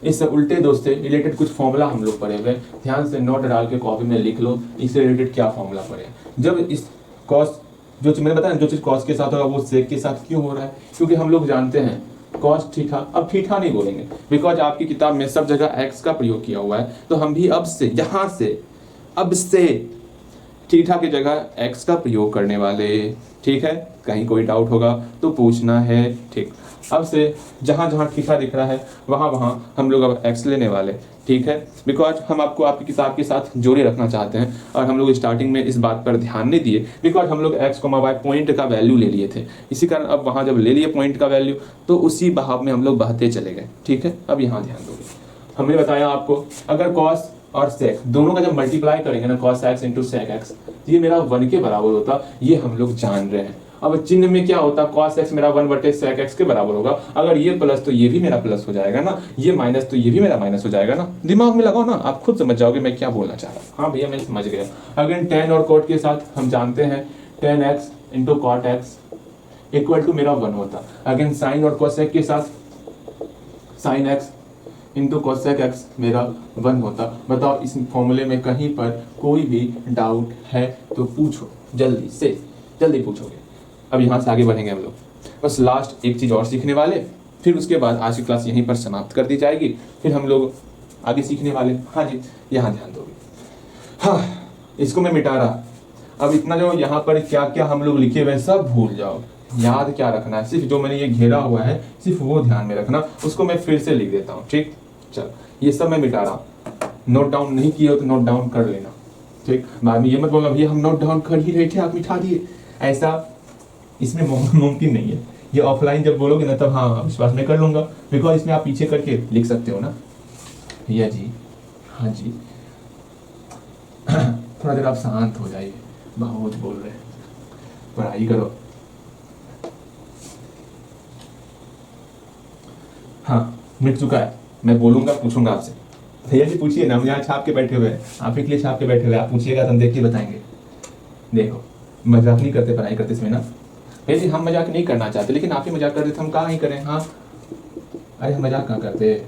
इस उल्टे दोस्त से रिलेटेड कुछ फॉर्मूला हम लोग पढ़े हुए, ध्यान से नोट डाल के कॉपी में लिख लो, इससे रिलेटेड क्या फॉर्मूला पढ़े। जब इस कॉस, जो मैंने बताया जो चीज़ कॉस के साथ होगा वो सेक के साथ क्यों हो रहा है, क्योंकि हम लोग जानते हैं कॉस थीटा, अब थीटा नहीं बोलेंगे बिकॉज आपकी किताब में सब जगह एक्स का प्रयोग किया हुआ है, तो हम भी अब से यहाँ से अब से थीटा की जगह एक्स का प्रयोग करने वाले। ठीक है, कहीं कोई डाउट होगा तो पूछना है। ठीक, अब से जहाँ जहाँ थीटा दिख रहा है वहाँ वहाँ हम लोग अब एक्स लेने वाले। ठीक है, बिकॉज हम आपको आपकी किताब के साथ जोड़े रखना चाहते हैं, और हम लोग स्टार्टिंग में इस बात पर ध्यान नहीं दिए बिकॉज हम लोग एक्स को वाई पॉइंट का वैल्यू ले लिए थे। इसी कारण अब वहाँ जब ले लिए पॉइंट का वैल्यू तो उसी बहाव में हम लोग बहते चले गए। ठीक है, अब यहाँ ध्यान दोगे, हमने बताया आपको अगर कॉस और सेक दोनों का जब मल्टीप्लाई करेंगे ना, cos x into sec x, ये मेरा 1 के बराबर होता, ये हम लोग जान रहे हैं। अब चिन्ह में क्या होता है, cos x मेरा 1/sec x के बराबर होगा। अगर ये प्लस तो ये भी मेरा प्लस हो जाएगा ना, ये माइनस तो ये भी मेरा माइनस हो जाएगा ना। दिमाग में लगाओ ना, आप खुद समझ जाओगे मैं क्या बोलना चाह रहा हूँ। हाँ भैया मैं समझ गया। अगर tan और cot के साथ हम जानते हैं tan x into cot x equal to मेरा 1 होता। अगेन sin और cosec के साथ sin x into cosec x मेरा 1 होता। बताओ इस फॉर्मूले में कहीं पर कोई भी डाउट है तो पूछो, जल्दी से जल्दी पूछोगे। अब यहाँ से आगे बढ़ेंगे हम लोग, बस लास्ट एक चीज़ और सीखने वाले, फिर उसके बाद आज की क्लास यहीं पर समाप्त कर दी जाएगी। फिर हम लोग आगे सीखने वाले। हाँ जी, यहाँ ध्यान दोगे। हाँ, इसको मैं मिटा रहा। अब इतना जो यहाँ पर क्या क्या हम लोग लिखे हुए सब भूल जाओ। याद क्या रखना है, सिर्फ जो मैंने ये घेरा हुआ है सिर्फ वो ध्यान में रखना। उसको मैं फिर से लिख देता हूँ, ठीक। चल ये सब मैं मिटा रहा हूँ। नोट डाउन नहीं किए हो तो नोट डाउन कर लेना, ठीक। बाद में ये मत बोलना भैया हम नोट डाउन कर ही रहे थे आप मिटा दिए, ऐसा इसमें मुमकिन नहीं है। ये ऑफलाइन जब बोलोगे ना तब हाँ विश्वास में कर लूंगा, बिकॉज इसमें आप पीछे करके लिख सकते हो ना। भैया जी, हाँ जी थोड़ा देर आप शांत हो जाइए, बहुत बोल रहे हैं, पढ़ाई करो। हाँ मिट चुका है, मैं बोलूंगा पूछूंगा आपसे। भैया जी पूछिए ना, हम यहाँ छाप के बैठे हुए हैं, आप ही के लिए छाप के बैठे हुए हैं, आप पूछिएगा तो हम देख के बताएंगे। देखो मजाक नहीं करते पढ़ाई करते इसमें ना। भैया जी हम मजाक नहीं करना चाहते, लेकिन आप ही मजाक कर रहे थे, हम कहाँ ही करें। हाँ अरे हम मजाक कहाँ करते।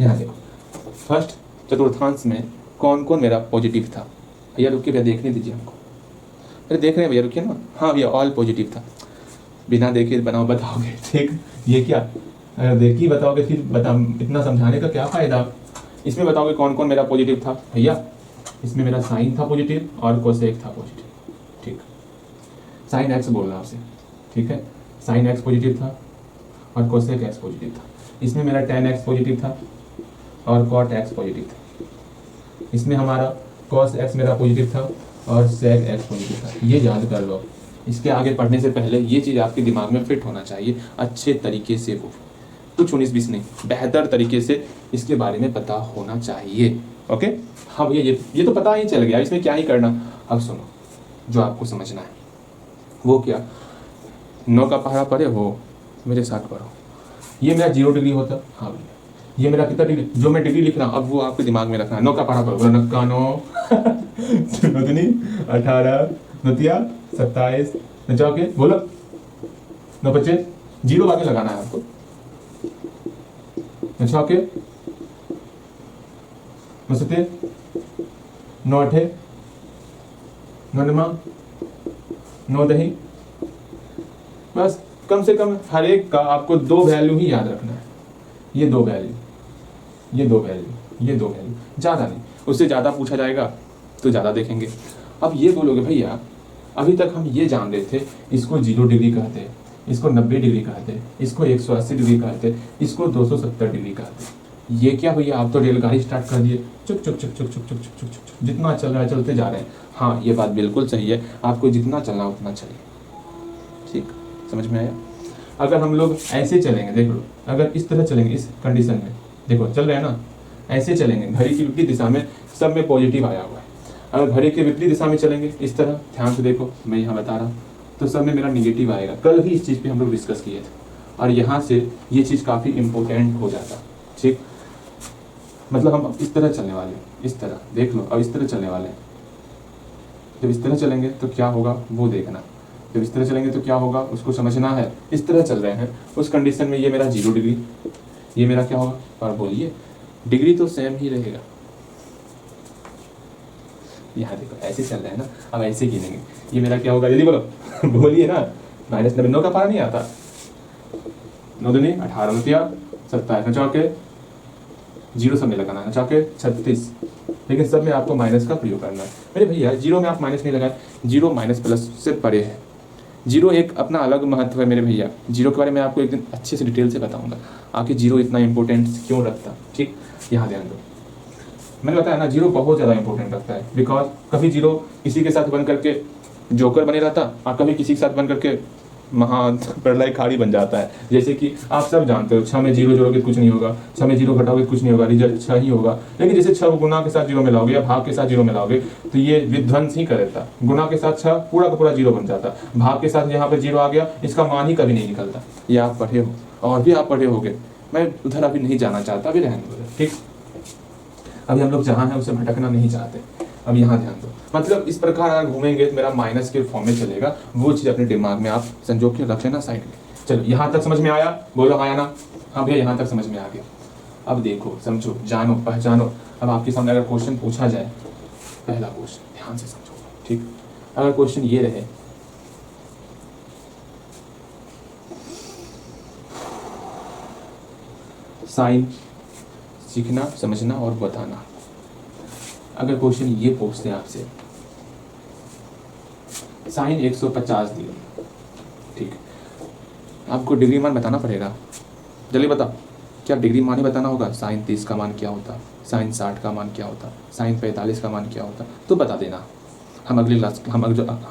यहाँ देखो फर्स्ट चतुर्थांश में कौन कौन मेरा पॉजिटिव था। भैया रुकिए, भैया देखने दीजिए हमको। अरे देख रहे हैं भैया, रुकिए ना। हाँ भैया ऑल पॉजिटिव था। बिना देखे बनाओ बताओगे, ठीक। ये क्या, अगर देखिए बताओगे फिर बता, इतना समझाने का क्या फायदा। इसमें बताओगे कौन कौन मेरा पॉजिटिव था। भैया इसमें मेरा साइन था पॉजिटिव और कोसेक था पॉजिटिव, ठीक। साइन एक्स बोल रहा आपसे, ठीक है। साइन एक्स पॉजिटिव था और कोसेक एक्स पॉजिटिव था। इसमें मेरा टेन एक्स पॉजिटिव था और कॉट एक्स पॉजिटिव था। इसमें हमारा कॉस एक्स मेरा पॉजिटिव था और सेक एक्स पॉजिटिव था। ये याद कर लो। इसके आगे पढ़ने से पहले ये चीज़ आपके दिमाग में फिट होना चाहिए अच्छे तरीके से, वो कुछ 19-20 नहीं, बेहतर तरीके से इसके बारे में पता होना चाहिए। ओके हाँ भैया ये तो पता ही चल गया, इसमें क्या ही करना। अब सुनो, जो आपको समझना है वो क्या, 9 का पहाड़ा पढ़े हो, मेरे साथ पढ़ो। ये मेरा 0 डिग्री होता। हाँ भैया ये मेरा कितना डिग्री, जो मैं डिग्री लिख रहा हूँ अब वो आपके दिमाग में रखना है। 9 का पहाड़ा पढ़ो, नक्का 9 18 नतिया 27 नचा के बोलो 9 25 0 बाद में लगाना है आपको। नचा के 9 7 9 8 9 9 9 10। बस कम से कम हर एक का आपको 2 वैल्यू ही याद रखना है। ये 2 वैल्यू, ये 2 वैल्यू, ये 2 वैल्यू, ज़्यादा नहीं। उससे ज़्यादा पूछा जाएगा तो ज़्यादा देखेंगे। अब ये बोलोगे भैया अभी तक हम ये जान रहे थे इसको 0 डिग्री कहते हैं, इसको 90 डिग्री कहते हैं, इसको 180 डिग्री कहते हैं, इसको 270 डिग्री कहते हैं। ये क्या भैया आप तो रेलगाड़ी स्टार्ट कर दिए, चुक चुक चुक चुक चुक चुक चुक चुक चुक, जितना चल रहा है चलते जा रहे हैं। हाँ ये बात बिल्कुल सही है, आपको जितना चलना उतना चलिए, ठीक। समझ में आया। अगर हम लोग ऐसे चलेंगे, देख लो, अगर इस तरह चलेंगे इस कंडीशन में, देखो चल रहे हैं ना, ऐसे चलेंगे घड़ी की विपरीत दिशा में, सब में पॉजिटिव आया हुआ है। अगर घड़ी के विपरीत दिशा में चलेंगे इस तरह, ध्यान से देखो मैं यहाँ बता रहा हूँ, तो सब में मेरा निगेटिव आएगा। कल ही इस चीज़ पे हम लोग डिस्कस किए थे और यहाँ से ये चीज़ काफ़ी इंपॉर्टेंट हो जाता, ठीक। मतलब हम इस तरह चलने वाले हैं, इस तरह देख लो, अब इस तरह चलने वाले हैं। जब इस तरह चलेंगे तो क्या होगा वो देखना, जब इस तरह चलेंगे तो क्या होगा उसको समझना है। इस तरह चल रहे हैं उस कंडीशन में ये मेरा 0 डिग्री, ये मेरा क्या होगा, और बोलिए डिग्री तो सेम ही रहेगा। यहाँ देखो ऐसे चल रहे हैं ना, अब ऐसे गिनेंगे, ये मेरा क्या होगा जल्दी बोलो बोलिए ना। -90 9 का पारा नहीं आता, 9 दूनी 18 नतिया 27 नचा के 0 सब में लगाना, नचा के 36, लेकिन सब में आपको माइनस का प्रयोग करना है। मेरे भैया 0 में आप माइनस नहीं लगाए, 0 माइनस प्लस से परे है। 0 एक अपना अलग महत्व है मेरे भैया। 0 के बारे में आपको एक दिन अच्छे से डिटेल से बताऊंगा, आखिर 0 इतना इंपॉर्टेंट क्यों रखता, ठीक। यहाँ ध्यान दो, मैंने बताया ना 0 बहुत ज़्यादा इंपॉर्टेंट रखता है, बिकॉज कभी 0 किसी के साथ बन करके जोकर बने रहता और कभी किसी के साथ बन करके महाप्रलय खाड़ी बन जाता है। जैसे कि आप सब जानते हो 6 में 0 जोड़ोगे कुछ नहीं होगा, 6 में 0 घटाओगे कुछ नहीं होगा, रिजल्ट 6 ही होगा। लेकिन जैसे 6 को गुना के साथ 0 मिलाओगे या भाग के साथ 0 मिलाओगे तो ये विध्वंस ही करेगा। गुना के साथ 6 पूरा का पूरा 0 बन जाता, भाग के साथ यहाँ पे 0 आ गया, इसका मान ही कभी नहीं निकलता। ये आप पढ़े हो और भी आप पढ़े होगे, मैं उधर अभी नहीं जाना चाहता, अभी रहने दो। ठीक, अभी हम लोग जहाँ हैं उसे भटकना नहीं चाहते, अब यहाँ ध्यान दो। मतलब इस प्रकार अगर घूमेंगे तो मेरा माइनस के फॉर्म में चलेगा, वो चीज़ अपने दिमाग में आप संजो के रख लेना साइड में। चलो यहाँ तक समझ में आया, बोलो आया ना? हाँ भैया यहाँ तक समझ में आ गया। अब देखो, समझो, जानो, पहचानो। अब आपके सामने अगर क्वेश्चन पूछा जाए, पहला क्वेश्चन ध्यान से समझो। ठीक, अगर क्वेश्चन ये रहे, साइन सीखना, समझना और बताना। अगर क्वेश्चन ये पूछते हैं आपसे, साइन 150 दी, ठीक, आपको डिग्री मान बताना पड़ेगा। जल्दी बताओ, क्या डिग्री मान ही बताना होगा? साइन 30 का मान क्या होता, साइन 60 का मान क्या होता, साइन 45 का मान क्या होता, तो बता देना। हम अगली क्लास,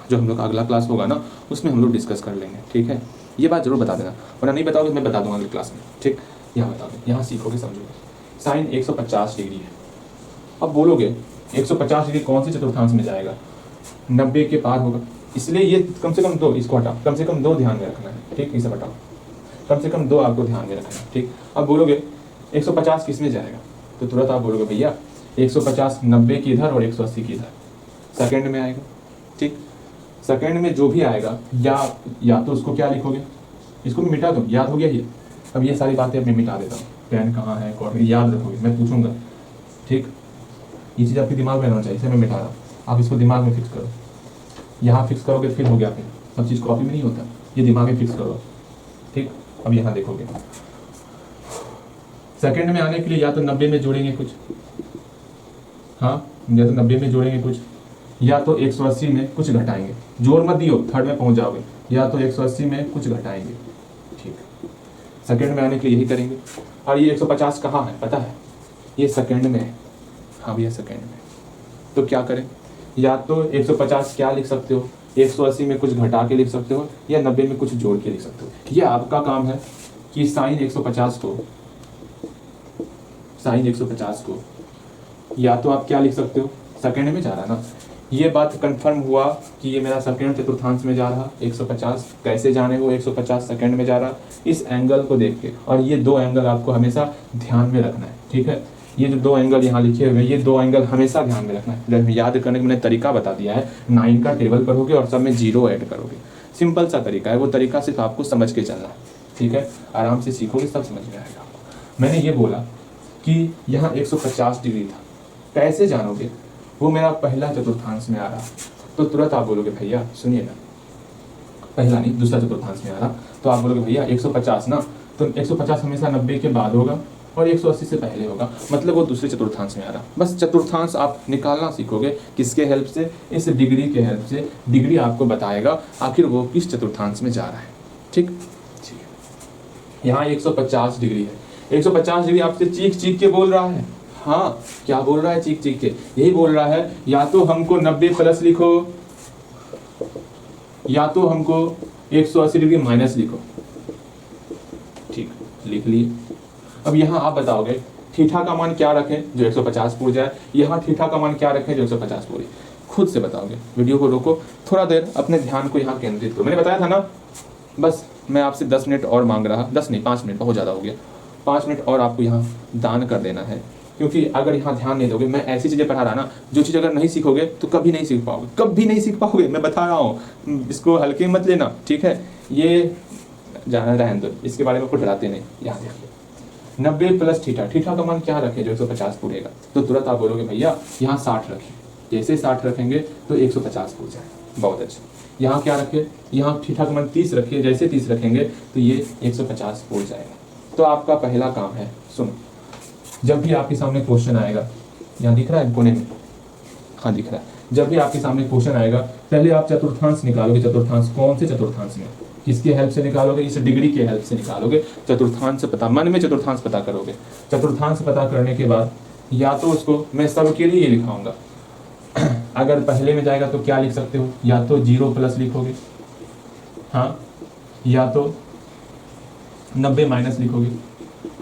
जो हम लोग अगला क्लास होगा ना, उसमें हम लोग डिस्कस कर लेंगे। ठीक है, ये बात जरूर बता देना, वरना नहीं बताओगे मैं बता दूंगा अगली क्लास में। ठीक, यहाँ बता दो, यहाँ सीखोगे, समझोगे। साइन 150 डिग्री है। अब बोलोगे 150 डिग्री कौन से चतुर्थांश में जाएगा? 90 के पार होगा, इसलिए ये कम से कम 2, इसको हटाओ, कम से कम 2 ध्यान में रखना है। ठीक, इसे हटाओ, कम से कम 2 आपको ध्यान में रखना है। ठीक, अब बोलोगे 150 किस में जाएगा, तो तुरंत आप बोलोगे भैया 150 90 की इधर और 180 की इधर, सेकंड में आएगा। ठीक, सेकंड में जो भी आएगा, या तो उसको क्या लिखोगे, इसको भी मिटा दो, याद हो गया ये। अब ये सारी बातें मैं मिटा देता हूँ, पेन कहाँ है, कॉर्नर, याद रखोगे, मैं पूछूंगा। ठीक, ये चीज़ आपके दिमाग में रहना चाहिए, इसे मैं मिटा रहा हूँ, आप इसको दिमाग में फिक्स करो। यहाँ फिक्स करोगे तो फिर हो गया, फिर सब चीज़ कॉपी में नहीं होता, ये दिमाग में फिक्स करो। ठीक, अब यहाँ देखोगे, सेकंड में आने के लिए या तो 90 में जोड़ेंगे कुछ, हाँ, या तो 90 में जोड़ेंगे कुछ, या तो 180 में कुछ घटाएंगे। जोड़ मत दियो, थर्ड में पहुंच जाओगे, या तो 180 में कुछ घटाएंगे। ठीक, सेकंड में आने के लिए यही करेंगे। और ये 150 कहाँ है पता है? ये सेकंड में है। हाँ भैया सेकंड में, तो क्या करें? या तो 150 क्या लिख सकते हो, 180 में कुछ घटा के लिख सकते हो, या 90 में कुछ जोड़ के लिख सकते हो। ये आपका काम है कि साइन 150 को या तो आप क्या लिख सकते हो, सेकंड में जा रहा है ना, ये बात कंफर्म हुआ कि ये मेरा सेकंड चतुर्थांश में जा रहा। 150 कैसे जाने हो, 150 सेकंड में जा रहा, इस एंगल को देख के। और ये 2 एंगल आपको हमेशा ध्यान में रखना है। ठीक है, ये जो 2 एंगल यहाँ लिखे हुए, ये 2 एंगल हमेशा ध्यान में रखना है। याद करने का मैंने तरीका बता दिया है, 9 का टेबल पढ़ोगे और सब में 0 ऐड करोगे। सिंपल सा तरीका है, वो तरीका सिर्फ आपको समझ के चलना है। ठीक है, आराम से सीखोगे, सब समझ में आएगा आपको। मैंने ये बोला कि यहाँ 150 डिग्री था, कैसे जानोगे? वो मेरा पहला चतुर्थांश में आ रहा, तो तुरंत आप बोलोगे भैया सुनिए ना, पहला नहीं दूसरा चतुर्थांश में आ रहा, तो आप बोलोगे भैया 150 ना, तो 150 हमेशा 90 के बाद होगा और 180 से पहले होगा, मतलब वो दूसरे चतुर्थांश में आ रहा। बस चतुर्थांश आप निकालना सीखोगे, किसके हेल्प से? इस डिग्री के हेल्प से। डिग्री आपको बताएगा आखिर वो किस चतुर्थांश में जा रहा है। ठीक, यहाँ 150 डिग्री है, 150 डिग्री आपसे चीख चीख के बोल रहा है। हाँ, क्या बोल रहा है चीख चीख के? यही बोल रहा है या तो हमको 90 प्लस लिखो, या तो हमको 180 डिग्री माइनस लिखो। ठीक, लिख लिए। अब यहाँ आप बताओगे थीटा का मान क्या रखें जो 150 पूर जाए, यहाँ थीटा का मान क्या रखें जो 150 पूरे। खुद से बताओगे। वीडियो को रोको, थोड़ा देर अपने ध्यान को यहाँ केंद्रित करो। मैंने बताया था ना, बस मैं आपसे 10 मिनट और मांग रहा, 10 नहीं 5 मिनट, बहुत ज़्यादा हो गया। 5 मिनट और आपको यहाँ दान कर देना है, क्योंकि अगर यहाँ ध्यान नहीं दोगे, मैं ऐसी चीज़ें पढ़ा रहा ना, जो चीज़ अगर नहीं सीखोगे तो कभी नहीं सीख पाओगे, कभी नहीं सीख पाओगे। मैं बता रहा हूँ, इसको हल्के मत लेना। ठीक है, ये जाना रहने दो, इसके बारे में कुछ डराते नहीं। यहाँ देखो 90 प्लस थीटा, थीटा का मान क्या रखें जो 150 पूरेगा, तो तुरंत आप बोलोगे भैया यहाँ 60 रखें। जैसे 60 रखेंगे तो 150 पूर जाएगा। बहुत अच्छा। यहाँ क्या रखें, यहाँ थीटा का मान 30 रखिए, जैसे 30 रखेंगे तो ये 150 पूर जाएगा। तो आपका पहला काम है, सुनो, जब भी आपके सामने क्वेश्चन आएगा, यहाँ दिख रहा है कोने में, हाँ दिख रहा है, जब भी आपके सामने क्वेश्चन आएगा पहले आप चतुर्थांश निकालोगे। चतुर्थांश कौन से चतुर्थांश में, किसके हेल्प से निकालोगे? इस डिग्री के हेल्प से निकालोगे। चतुर्थांश पता, मन में चतुर्थांश पता करोगे। चतुर्थांश पता करने के बाद या तो उसको मैं सबके लिए ये लिखाऊंगा, अगर पहले में जाएगा तो क्या लिख सकते हो, या तो 0 प्लस लिखोगे, हाँ, या तो 90 माइनस लिखोगे।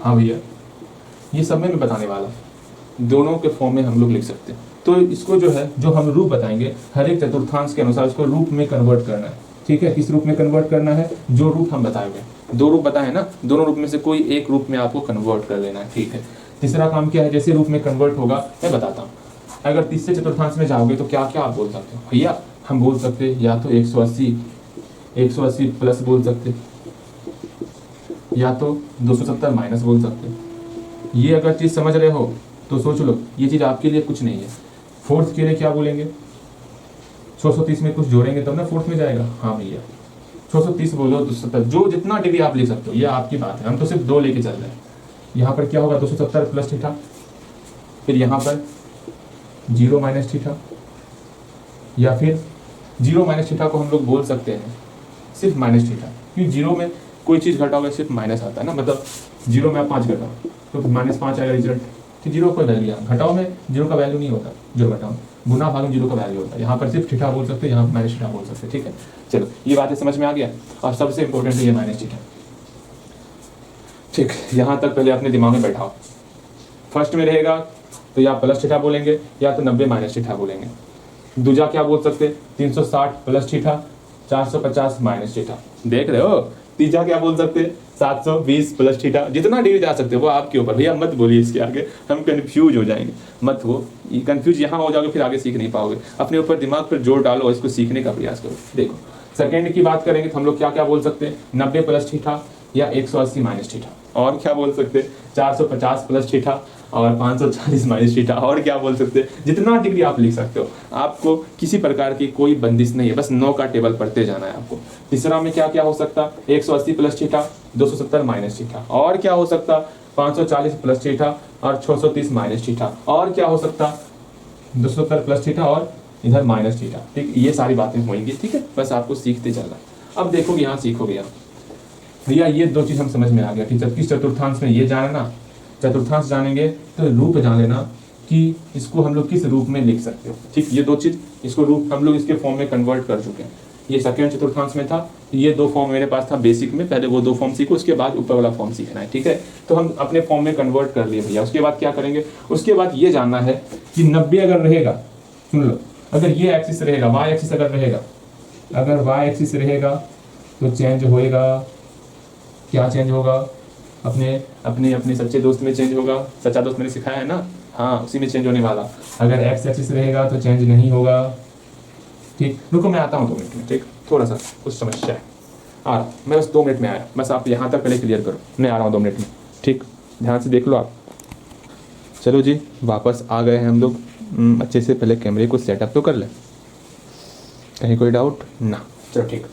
हाँ भैया, ये सब मैं बताने वाला, दोनों के फॉर्म में हम लोग लिख सकते हैं। तो इसको जो है, जो हम रूप बताएंगे हर एक चतुर्थांश के अनुसार उसको रूप में कन्वर्ट करना है। ठीक है, किस रूप में कन्वर्ट करना है? जो रूप हम बताएंगे, 2 रूप बताए ना, दोनों रूप में से कोई एक रूप में आपको कन्वर्ट कर लेना है। ठीक है, तीसरा काम क्या है? जैसे रूप में कन्वर्ट होगा मैं बताता हूँ। अगर तीसरे चतुर्थांश में जाओगे तो क्या क्या आप बोल सकते हो भैया? हम बोल सकते हैं या तो 180 प्लस बोल सकते, या तो 270 माइनस बोल सकते। ये अगर चीज समझ रहे हो तो सोच लो, ये चीज आपके लिए कुछ नहीं है। फोर्थ के लिए क्या बोलेंगे? 630 में कुछ जोड़ेंगे तब ना फोर्थ में जाएगा। हाँ भैया, 630 बोलो, 270, जो जितना डिग्री आप ले सकते हो, ये आपकी बात है, हम तो सिर्फ 2 लेके चल रहे हैं। यहाँ पर क्या होगा? 270 प्लस थीटा, फिर यहाँ पर 0 माइनस थीटा, या फिर 0 माइनस थीटा को हम लोग बोल सकते हैं सिर्फ माइनस थीटा, क्योंकि 0 में कोई चीज़ घटाओगे सिर्फ माइनस आता है ना, मतलब 0 में आप 5 घटाओ तो -5 आएगा रिजल्ट। तो 0 का वैल्यू, यहाँ घटाओ में 0 का वैल्यू नहीं होता, जो घटाओ, गुना भाग में 0 का वैल्यू होता है। यहाँ पर सिर्फ थीटा बोल सकते हैं, यहाँ माइनस थीटा बोल सकते हैं। ठीक है, चलो ये बातें समझ में आ गया। और सबसे इंपॉर्टेंट है ये माइनस थीटा। ठीक, यहाँ तक पहले अपने दिमाग में बैठाओ। फर्स्ट में रहेगा तो या प्लस थीटा बोलेंगे या तो 90 माइनस थीटा बोलेंगे। दूजा क्या बोल सकते? 360 प्लस थीटा, 450 माइनस थीटा। देख रहे हो? तीजा क्या बोल सकते? 720 प्लस थीटा। जितना डिग्री जा सकते हो वो आपके ऊपर, भैया मत बोलिए इसके आगे, हम कंफ्यूज हो जाएंगे। मत हो कंफ्यूज, यहाँ हो जाओगे फिर आगे सीख नहीं पाओगे। अपने ऊपर दिमाग पर जोर डालो और इसको सीखने का प्रयास करो। देखो, सेकेंड की बात करेंगे तो हम लोग क्या क्या बोल सकते हैं? 90 प्लस थीटा या 180 माइनस थीटा। और क्या बोल सकते हैं? 450 प्लस थीटा और 540 माइनस थीटा। और क्या बोल सकते हैं? जितना डिग्री आप लिख सकते हो, आपको किसी प्रकार की कोई बंदिश नहीं है, बस 9 का टेबल पढ़ते जाना है आपको। तीसरा में क्या क्या हो सकता? 180 प्लस थीटा, 270 माइनस थीटा। और क्या हो सकता? 540 प्लस थीटा और 630 माइनस थीटा। और क्या हो सकता? 270 प्लस थीटा और इधर माइनस थीटा। ठीक, ये सारी बातें होंगी। ठीक है, बस आपको सीखते चलना। अब देखोगे यहाँ सीखोगे यहाँ, भैया ये 2 चीज हम समझ में आ गया। ठीक है, किस चतुर्थांश में ये जानना, चतुर्थांश जानेंगे तो रूप जान लेना कि इसको हम लोग किस रूप में लिख सकते हो। ठीक, ये 2 चीज, इसको रूप हम लोग इसके फॉर्म में कन्वर्ट कर चुके हैं। ये सेकंड चतुर्थांश में था, ये 2 फॉर्म मेरे पास था बेसिक में, पहले वो 2 फॉर्म सीखो, उसके बाद ऊपर वाला फॉर्म सीखना है। ठीक है, तो हम अपने फॉर्म में कन्वर्ट कर लिए भैया। उसके बाद क्या करेंगे? उसके बाद ये जानना है कि 90 अगर रहेगा, सुन लो, अगर ये एक्सिस रहेगा, वाई एक्सिस अगर रहेगा, अगर वाई एक्सिस रहेगा तो चेंज होएगा। क्या चेंज होगा? अपने अपने अपने सच्चे दोस्त में चेंज होगा। सच्चा दोस्त मैंने सिखाया है ना, हाँ, उसी में चेंज होने वाला। अगर एक्स एक्सिस रहेगा तो चेंज नहीं होगा। ठीक, रुको मैं आता हूँ 2 मिनट में। ठीक, थोड़ा सा कुछ समस्या है, आ रहा मैं बस 2 मिनट में आया। बस आप यहाँ तक पहले क्लियर करो, मैं आ रहा हूँ 2 मिनट में। ठीक, ध्यान से देख लो आप। चलो जी, वापस आ गए हैं हम लोग। अच्छे से पहले कैमरे को सेटअप तो कर ले, कहीं कोई डाउट ना? चलो ठीक।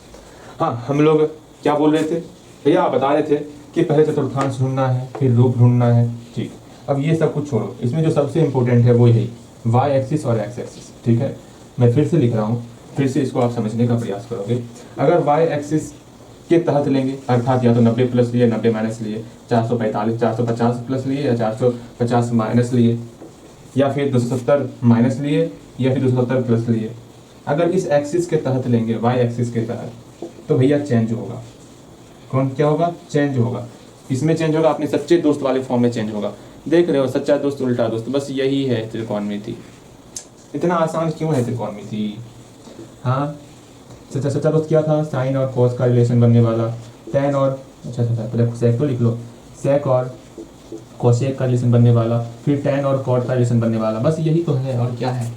हाँ, हम लोग क्या बोल रहे थे भैया? आप बता रहे थे कि पहले चतुर्थांश ढूंढना है, फिर रूप ढूंढना है। ठीक, अब ये सब कुछ छोड़ो, इसमें जो सबसे इंपॉर्टेंट है वो यही वाई एक्सिस और एक्स एक्सिस। ठीक है, मैं फिर से लिख रहा हूँ, फिर से इसको आप समझने का प्रयास करोगे। अगर वाई एक्सिस के तहत लेंगे, अर्थात या तो 90 प्लस लिए, 90 माइनस लिए, 445 450 प्लस लिए या 450 माइनस लिए, या फिर 270 माइनस लिए या फिर 270 प्लस लिए। अगर इस एक्सिस के तहत लेंगे, वाई एक्सिस के तहत, तो भैया चेंज होगा। कौन क्या होगा? चेंज होगा। इसमें चेंज होगा, अपने सच्चे दोस्त वाले फॉर्म में चेंज होगा। देख रहे हो, सच्चा दोस्त उल्टा दोस्त, बस यही है त्रिकोणमिति। इतना आसान क्यों है त्रिकोणमिति? हाँ, सच्चा दोस्त क्या था? साइन और कॉस का रिलेशन बनने वाला, टेन और अच्छा पहले सेक तो लिख लो, सेक और कोसेक का रिलेशन बनने वाला, फिर टेन और कॉट का रिलेशन बनने वाला। बस यही तो है, और क्या है?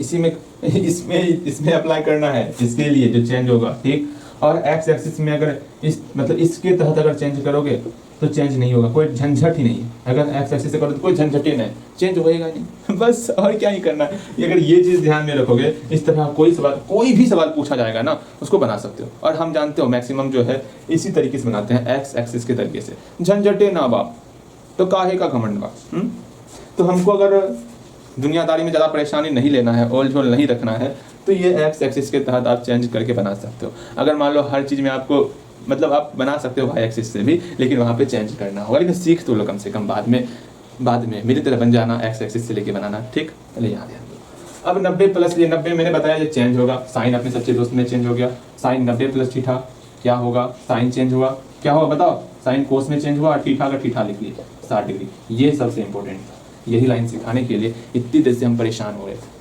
इसी में इसमें अप्लाई करना है, इसके लिए जो चेंज होगा। ठीक, और एक्स एक्सिस में अगर इस मतलब इसके तहत अगर चेंज करोगे तो चेंज नहीं होगा, कोई झंझट ही नहीं है। अगर एक्स एक्सिस से करो तो कोई झंझट ही नहीं, चेंज होएगा नहीं। बस और क्या ही करना है। अगर ये चीज़ ध्यान में रखोगे, इस तरह कोई भी सवाल पूछा जाएगा ना, उसको बना सकते हो। और हम जानते हो मैक्सिमम जो है इसी तरीके से बनाते हैं, एक्स एक्सिस के तरीके से। झंझटे ना बाप, तो काहे का घमंड बा। तो हमको अगर दुनियादारी में ज़्यादा परेशानी नहीं लेना है, ओल झोल नहीं रखना है, तो ये एक्स एक्सिस के तहत आप चेंज करके बना सकते हो। अगर मान लो हर चीज़ में आपको मतलब आप बना सकते हो वाई एक्सिस से भी, लेकिन वहाँ पे चेंज करना होगा। लेकिन सीख तो लो कम से कम, बाद में मेरी तरह बन जाना, एक्स एक्सिस से लेके बनाना। ठीक, पहले यहाँ ध्यान दो। अब 90 प्लस लिए, 90 मैंने बताया ये चेंज होगा। साइन अपने सच्चे दोस्त में चेंज हो गया, साइन 90 प्लस थीटा क्या होगा, साइन चेंज हुआ, क्या होगा बताओ, साइन कोस में चेंज हुआ, थीटा का थीटा लिख लिए 60 डिग्री। ये सबसे इंपॉर्टेंट था, यही लाइन सिखाने के लिए इतनी देर से हम परेशान हो रहे थे।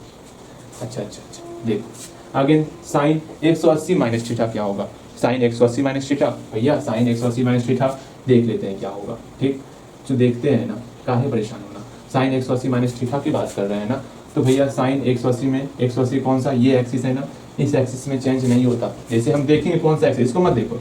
अच्छा अच्छा अच्छा देखो अगेन साइन 180 माइनस थीटा क्या होगा, साइन 180 माइनस थीटा, भैया साइन 180 माइनस थीटा देख लेते हैं क्या होगा। ठीक, जो देखते हैं ना, काहे परेशान होना, साइन 180 माइनस थीटा की बात कर रहे हैं ना, तो भैया साइन 180 में 180 कौन सा, ये एक्सिस है ना, इस एक्सिस में चेंज नहीं होता। जैसे हम देखेंगे कौन सा एक्सिस, इसको मत देखो,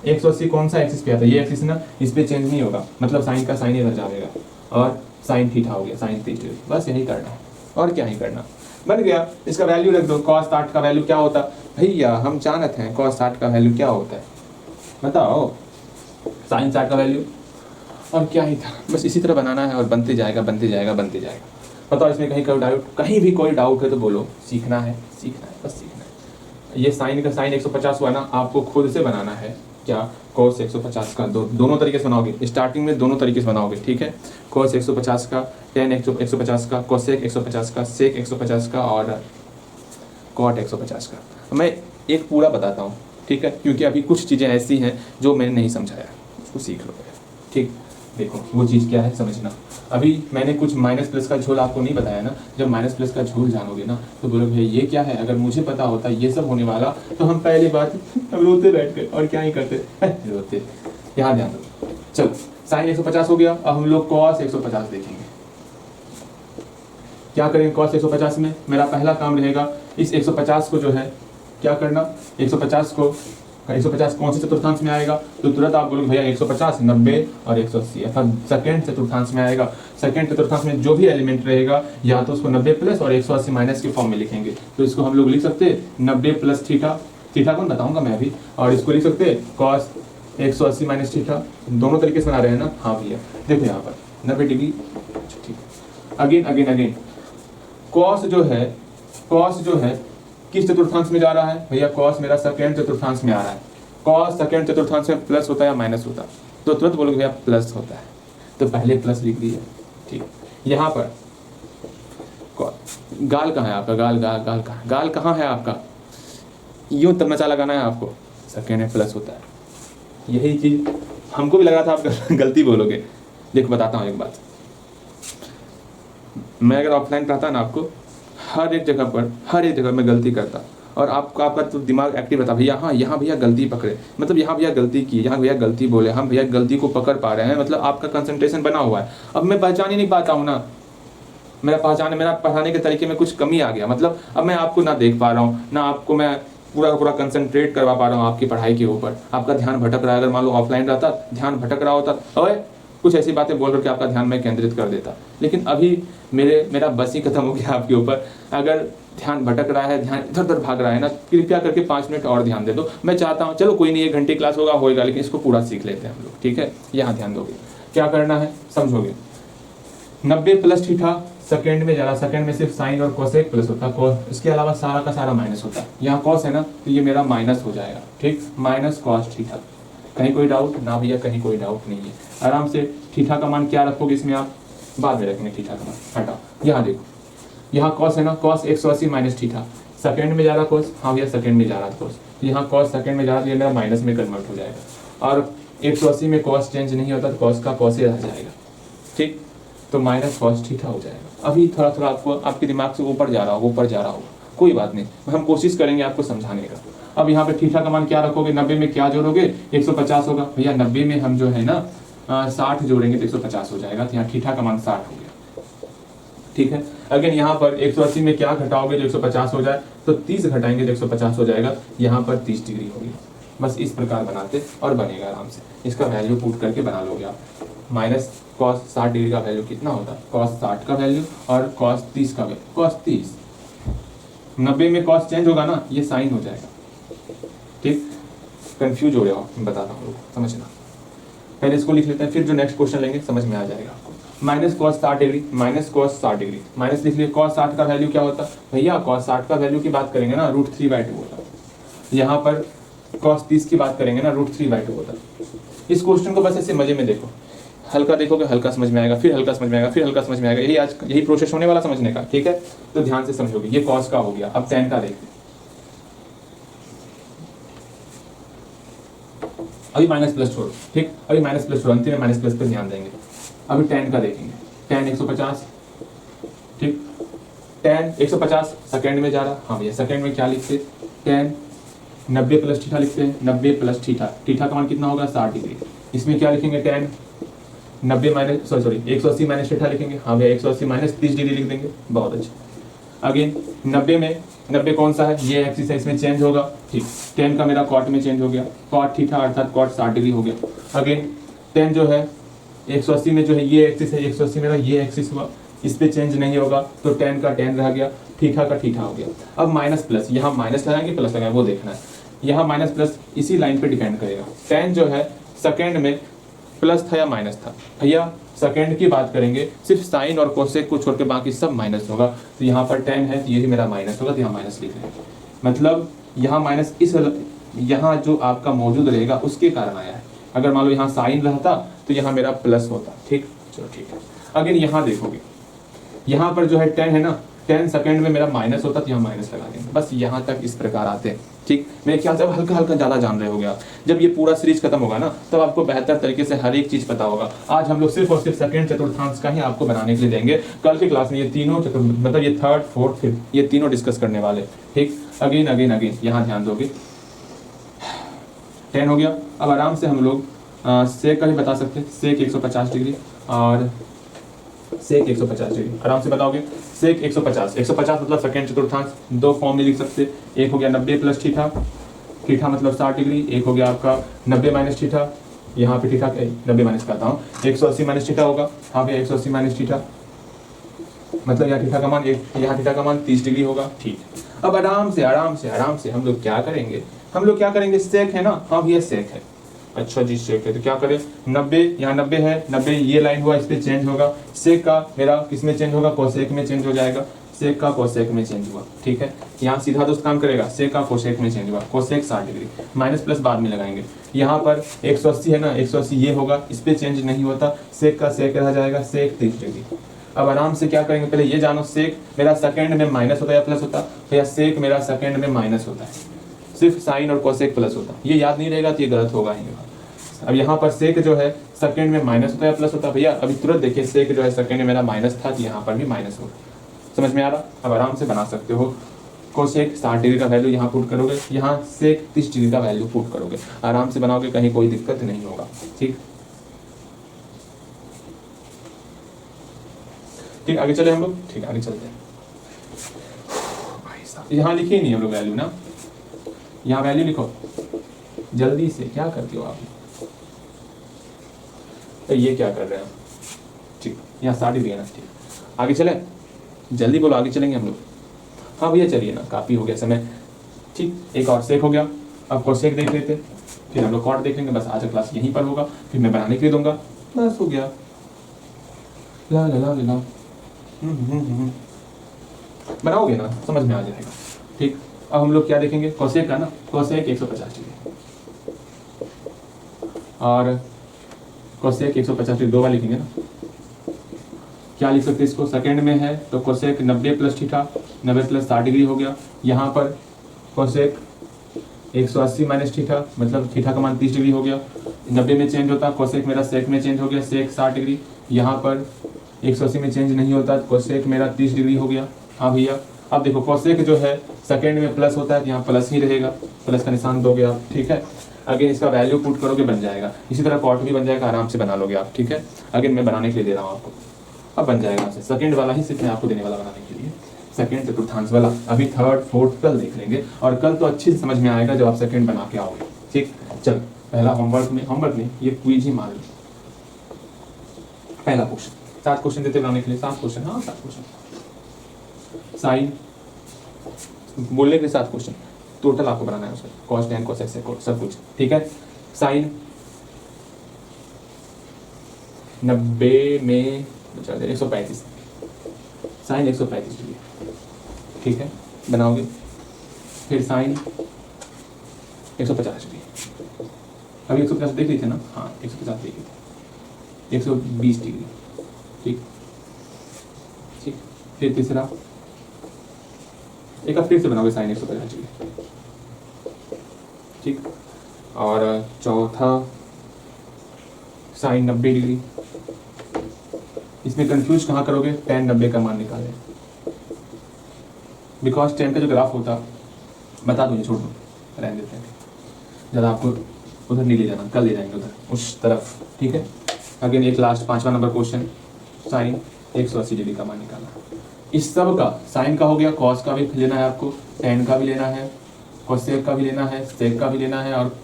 180 कौन सा एक्सिस पे आता है, ये एक्सिस ना, इस पे चेंज नहीं होगा, मतलब साइन का साइन इधर जाएगा और साइन थीटा हो गया, साइन 30 डिग्री। बस यही करना है और क्या ही करना, बन गया। इसका वैल्यू रख दो, cos 60 का वैल्यू क्या होता है भैया, हम जानते हैं cos 60 का वैल्यू क्या होता है, बताओ, साइन 60 का वैल्यू, और क्या ही था, बस इसी तरह बनाना है और बनते जाएगा बनते जाएगा बनते जाएगा। बताओ इसमें कहीं कोई डाउट, कहीं भी कोई डाउट है तो बोलो, सीखना है बस सीखना है। ये साइन का साइन 150 हुआ ना, आपको खुद से बनाना है क्या, cos 150 का दोनों तरीके से बनाओगे, स्टार्टिंग में दोनों तरीके से बनाओगे, ठीक है, cos 150 का, tan 150 का, cosec 150 का, sec 150 का और cot 150 का। मैं एक पूरा बताता हूँ, ठीक है, क्योंकि अभी कुछ चीज़ें ऐसी हैं जो मैंने नहीं समझाया, उसको सीख लो। ठीक, देखो वो चीज़ क्या है समझना। अभी मैंने कुछ माइनस प्लस का झोल आपको नहीं बताया ना, जब माइनस प्लस का झोल जानोगे ना तो बोलोगे भैया ये क्या है, अगर मुझे पता होता ये सब होने वाला तो हम पहली बात हम रोते बैठ गए और क्या ही करते रोते। यहाँ ध्यान दो, चलो साइन 150 हो गया, अब हम लोग cos 150 देखेंगे। क्या करेंगे cos 150 में, मेरा पहला काम रहेगा इस 150 को जो है क्या करना, 150 को 150 कौन से चतुर्थांश में आएगा, तो तुरंत आप बोलोगे भैया 150, 90 और 180, अर्थात सेकंड चतुर्थांश में आएगा। सेकंड चतुर्थांश में जो भी एलिमेंट रहेगा या तो उसको 90 प्लस और 180 माइनस के फॉर्म में लिखेंगे, तो इसको हम लोग लिख सकते हैं 90 प्लस थीटा, थीटा कौन बताऊंगा मैं अभी, और इसको लिख सकते हैं cos 180 माइनस थीटा। दोनों तरीके से बना रहे हैं ना, हाँ भैया देखो यहाँ पर 90 डिग्री, ठीक है। अगेन अगेन अगेन cos जो है किस चतुर्थांश में जा रहा है भैया, cos मेरा सेकंड चतुर्थांश में आ रहा है। cos सेकंड चतुर्थांश में प्लस होता है या माइनस होता है, तो तुरंत बोलोगे भैया प्लस होता है, तो पहले प्लस लिख दिया। ठीक, यहाँ पर गाल कहाँ है आपका, गाल कहाँ है आपका, यूँ तब मचा लगाना है आपको, सेकंड में प्लस होता है। यही चीज हमको भी लगा था आप गलती बोलोगे। देखो बताता हूँ एक बात, मैं अगर ऑफलाइन पढ़ाता ना आपको, हर एक जगह मैं गलती करता और आपका तो दिमाग एक्टिव रहता, भैया हाँ यहाँ भैया गलती पकड़े, मतलब यहाँ भैया गलती की, यहाँ भैया गलती बोले, हम भैया गलती को पकड़ पा रहे हैं, मतलब आपका कंसंट्रेशन बना हुआ है। अब मैं पहचान ही नहीं पाता हूँ ना, मेरा पढ़ाने के तरीके में कुछ कमी आ गया, मतलब अब मैं आपको ना देख पा रहा हूँ, ना आपको मैं पूरा कंसंट्रेट करवा पा रहा हूँ आपकी पढ़ाई के ऊपर, आपका ध्यान भटक रहा है। अगर मान लो ऑफलाइन रहता, ध्यान भटक रहा होता, ओए कुछ ऐसी बातें बोल करके आपका ध्यान मैं केंद्रित कर देता, लेकिन अभी मेरा बस ही खत्म हो गया आपके ऊपर। अगर ध्यान भटक रहा है, ध्यान इधर उधर भाग रहा है ना, कृपया करके 5 मिनट और ध्यान दे दो। मैं चाहता हूँ, चलो कोई नहीं 1 घंटे क्लास होगा, लेकिन इसको पूरा सीख लेते हैं हम लोग, ठीक है। यहाँ ध्यान दोगे, क्या करना है समझोगे। 90 प्लस थीटा सेकंड में जा रहा, सेकंड में सिर्फ साइन और कोसेक प्लस होता है, इसके अलावा सारा का सारा माइनस होता है। यहाँ कॉस है ना, तो ये मेरा माइनस हो जाएगा, ठीक, माइनस कॉस थीटा। कहीं कोई डाउट ना भैया, कहीं कोई डाउट नहीं है। आराम से थीटा का मान क्या रखोगे इसमें आप, बाद में रखेंगे थीटा का मान, हटा। यहाँ देखो, यहाँ कॉस है ना, कॉस 180 माइनस थीटा, सेकंड में जा रहा कॉस, हाँ भैया सेकंड में जा रहा कॉस, तो यहाँ कॉस सेकंड में जा रहा, तो ये मेरा माइनस में कन्वर्ट हो जाएगा। और 180 में कॉस चेंज नहीं होता, तो कॉस का कॉस ही रह जाएगा, ठीक, तो माइनस कॉस थीटा हो जाएगा। अभी थोड़ा थोड़ा आपको आपके दिमाग से ऊपर जा रहा होगा, कोई बात नहीं, हम कोशिश करेंगे आपको समझाने का। अब यहाँ पे थीटा का मान क्या रखोगे, 90 में क्या जोड़ोगे, 150 होगा भैया, 90 में हम जो है ना 60 जोड़ेंगे तो 150 हो जाएगा, तो यहाँ थीटा का मान 60 हो गया, ठीक है। अगेन यहाँ पर 180 में क्या घटाओगे जो 150 हो जाए, तो 30 घटाएंगे तो 150 हो जाएगा, यहाँ पर 30 डिग्री होगी। बस इस प्रकार बनाते और बनेगा आराम से, इसका वैल्यू पुट करके बना लोगे आप। माइनस कॉस 60 डिग्री का वैल्यू कितना होता है, कॉस 60 का वैल्यू और कॉस 30 का वैल्यू, कॉस 30, 90 में कॉस चेंज होगा ना, ये साइन हो जाएगा, ठीक। कंफ्यूज हो रहे हो, मैं बताता हूँ, समझना। पहले इसको लिख लेते हैं, फिर जो नेक्स्ट क्वेश्चन लेंगे समझ में आ जाएगा आपको। Minus cos 60 degree, minus cos 60 degree, minus लिख लिए। कॉस 60 का वैल्यू क्या होता है भैया, कॉस 60 का वैल्यू की बात करेंगे ना, √3/2 होता है। यहाँ पर कॉस 30 की बात करेंगे ना, √3/2 होता है। इस क्वेश्चन को बस ऐसे मजे में देखो, हल्का देखोगे हल्का समझ में आएगा, फिर हल्का समझ में आएगा, फिर हल्का समझ में आएगा, यही प्रोसेस होने वाला समझने का, ठीक है। तो ध्यान से समझोगे। ये कॉस का हो गया, अब tan का देखते हैं। अभी माइनस प्लस छोड़ो, ठीक, अभी माइनस प्लस छोड़ो, अंतिम में माइनस प्लस पे ध्यान देंगे। अभी tan का देखेंगे, tan 150, ठीक, tan 150 सेकेंड में जा रहा, हाँ भैया सेकेंड में क्या लिखते, tan 90 प्लस थीटा लिखते हैं, 90 प्लस थीटा, थीटा का मान कितना होगा 60 डिग्री। इसमें क्या लिखेंगे, tan 90 minus sorry 180 minus theta लिखेंगे, हाँ भैया 180 माइनस 30 डिग्री लिख देंगे, बहुत अच्छा। अगेन 90 में 90 कौन सा है, ये एक्सिस है, इसमें चेंज होगा, ठीक, tan का मेरा कॉट में चेंज हो गया, कॉट थीटा अर्थात कॉट 60 डिग्री हो गया। अगेन tan जो है 180 में जो है ये एक्सिस है, 180 मेरा ये एक्सिस हुआ, इस पे चेंज नहीं होगा तो tan का tan रह गया, थीटा का थीटा हो गया। अब माइनस प्लस, यहाँ माइनस लगाएंगे प्लस लगाएंगे वो देखना है, यहाँ माइनस प्लस इसी लाइन पे डिपेंड करेगा। tan जो है सेकेंड में प्लस था या माइनस था, भैया सेकेंड की बात करेंगे, सिर्फ साइन और कोसेक को छोड़ के बाकी सब माइनस होगा, तो यहाँ पर tan है तो ये भी मेरा माइनस होगा, तो यहाँ माइनस लिख रहे हैं, मतलब यहाँ माइनस इस यहाँ जो आपका मौजूद रहेगा उसके कारण आया है। अगर मान लो यहाँ साइन रहता तो यहाँ मेरा प्लस होता, ठीक, चलो ठीक है। अगर यहाँ देखोगे, यहाँ पर जो है tan है ना, tan सेकेंड में मेरा माइनस होता तो यहाँ माइनस लगा देंगे, बस यहाँ तक इस प्रकार आते हैं, ठीक। मेरे ख्याल से हल्का हल्का ज़्यादा जान रहे होगे आप, जब ये पूरा सीरीज खत्म होगा ना तब आपको बेहतर तरीके से हर एक चीज़ पता होगा। आज हम लोग सिर्फ और सिर्फ सेकंड चतुर्थांश का ही आपको बनाने के लिए देंगे, कल की क्लास में ये तीनों मतलब ये थर्ड फोर्थ फिफ्थ ये तीनों डिस्कस करने वाले, ठीक। अगेन अगेन अगेन यहाँ ध्यान दोगे, 10 हो गया। अब आराम से हम लोग सेक का भी बता सकते हैं, सेक 150 डिग्री और सेक 150 डिग्री, आराम से बताओगे। सेक 150 मतलब सेकंड चतुर्थांश, दो फॉर्म में लिख सकते, एक हो गया 90 प्लस थीटा, थीटा मतलब 60 डिग्री, एक हो गया आपका 90 माइनस थीटा, यहाँ पे थीटा 90 माइनस करता हूँ 180 माइनस थीटा होगा, हाँ भैया 180 माइनस थीटा, मतलब यहाँ थीटा का मान यहाँ थीटा का मान 30 डिग्री होगा, ठीक। अब आराम से हम लोग क्या करेंगे, सेक है ना, हाँ भैया सेक है, अच्छा जी सेक है, तो क्या करें 90, यहाँ 90 है, 90 ये लाइन हुआ, इस पे चेंज होगा, सेक का मेरा किस में चेंज होगा, कोसेक में चेंज हो जाएगा, सेक का कोसेक में चेंज हुआ, ठीक है। यहाँ सीधा दोस्त काम करेगा, सेक का कोसेक में चेंज हुआ, कोसेक 60 डिग्री, माइनस प्लस बाद में लगाएंगे। यहाँ पर 180 है ना, 180 ये होगा, इस पे चेंज नहीं होता, सेक का सेक रह जाएगा, सेक 30 डिग्री। अब आराम से क्या करेंगे, पहले ये जानो, सेक मेरा सेकंड में माइनस होता है या प्लस होता है, तो या सेक मेरा सेकंड में माइनस होता है, सिर्फ साइन और कोसेक प्लस होता है, ये याद नहीं रहेगा तो ये गलत होगा ही। अब यहाँ पर सेक जो है सेकंड में माइनस होता है या प्लस होता है, भैया अभी तुरंत देखिए सेक जो है सेकंड में मेरा माइनस था, तो यहाँ पर भी माइनस होगा, समझ में आ रहा। अब आराम से बना सकते हो, कोसेक 60 डिग्री का वैल्यू यहाँ पुट करोगे, यहाँ सेक 30 डिग्री का वैल्यू पुट करोगे, आराम से बनाओगे, कहीं कोई दिक्कत नहीं होगा, ठीक। ठीक आगे चले हम लोग, ठीक आगे चलते हैं। यहाँ लिखे नहीं हम लोग वैल्यू ना, यहाँ वैल्यू लिखो जल्दी से, क्या करते हो आप, तो ये क्या कर रहे हैं, ठीक, यहाँ 60 डिग्री है ना, ठीक। आगे चले, जल्दी बोलो, आगे चलेंगे हम लोग, हाँ भैया चलिए ना, काफ़ी हो गया समय, ठीक। एक और सेक हो गया, अब कोसेक देख लेते, फिर हम लोग कॉट देख लेंगे, बस आज का क्लास यहीं पर होगा, फिर मैं बनाने के लिए दूंगा, बस हो गया, ला ला ला ला, बनाओगे ना, समझ में आ जाएगा, ठीक। अब हम लोग क्या देखेंगे, कोसेक का ना, कोसेक 150 डिग्री और कोसेक 150 डिग्री दो बार लिखेंगे ना, क्या लिख सकते हैं इसको, सेकंड में है तो cosec 90 plus theta, 90 plus 60 degree हो गया, यहाँ पर कोसेक 180 माइनस थीटा, मतलब थीटा का मान 30 डिग्री हो गया, 90 में चेंज होता, कोसेक मेरा सेक में चेंज हो गया, सेक 60 डिग्री, यहाँ पर 180 में चेंज नहीं होता, कोसेक मेरा 30 डिग्री हो गया, हाँ भैया। अब देखो कोसेक जो है सेकंड में प्लस होता है तो यहाँ प्लस ही रहेगा, प्लस का निशान दोगे आप, ठीक है। अगेन इसका वैल्यू पुट करोगे, बन जाएगा, इसी तरह कॉट भी बन जाएगा, आराम से बना लोगे आप, ठीक है। अगेन मैं बनाने के लिए दे रहा हूँ आपको, अब बन जाएगा, सेकंड वाला ही सिर्फ मैं आपको देने वाला बनाने के लिए, सेकंड चतुर्थांश वाला, अभी थर्ड फोर्थ कल देख लेंगे, और कल तो अच्छी समझ में आएगा जब आप सेकंड बना के आओगे, ठीक। चल पहला होमवर्क में ये क्विज ही मान लो, पहला क्वेश्चन, 7 क्वेश्चन देते बनाने के लिए, 7 क्वेश्चन, हाँ 7 क्वेश्चन, साइन बोलने के 7 क्वेश्चन टोटल आपको बनाना है, उसका कॉस टेन कोसेक सेक सब कुछ, ठीक है। साइन 90 में 135, साइन 135 डिग्री, ठीक है, बनाओगे। फिर साइन 150 डिग्री, अभी 150 देख रही थे ना, हाँ 150 देख रही थी, 120 डिग्री, ठीक ठीक। फिर तीसरा एक आप फिर से बनाओगे साइन 150 डिग्री, ठीक। और चौथा साइन 90 डिग्री। इसमें कंफ्यूज कहाँ करोगे, tan 90 का मान निकालें, बिकॉज tan का जो ग्राफ होता, बता दूँ, छोड़ दो, रहने देते हैं, ज़्यादा आपको उधर नहीं ले जाना, कल ले जाएंगे उधर उस तरफ, ठीक है। अगेन एक लास्ट 5वां नंबर क्वेश्चन, साइन 180 डिग्री का मान निकालना। इस सब का साइन का हो गया, कॉस का भी लेना है आपको, tan का भी लेना है, कोसेक का भी लेना है, सेक का भी लेना है और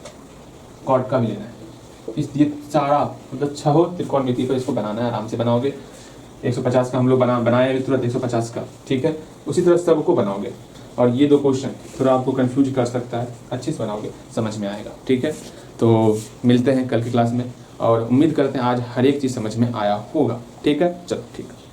कॉट का भी लेना है। इस ये सारा मतलब 6 त्रिकोणमिति पर इसको बनाना है, आराम से बनाओगे। 150 का हम लोग बनाए तुरंत 150 का, ठीक है। उसी तरह सबको बनाओगे और ये 2 क्वेश्चन थोड़ा आपको कंफ्यूज कर सकता है, अच्छे से बनाओगे समझ में आएगा, ठीक है। तो मिलते हैं कल की क्लास में और उम्मीद करते हैं आज हर एक चीज़ समझ में आया होगा, ठीक है। चलो ठीक है।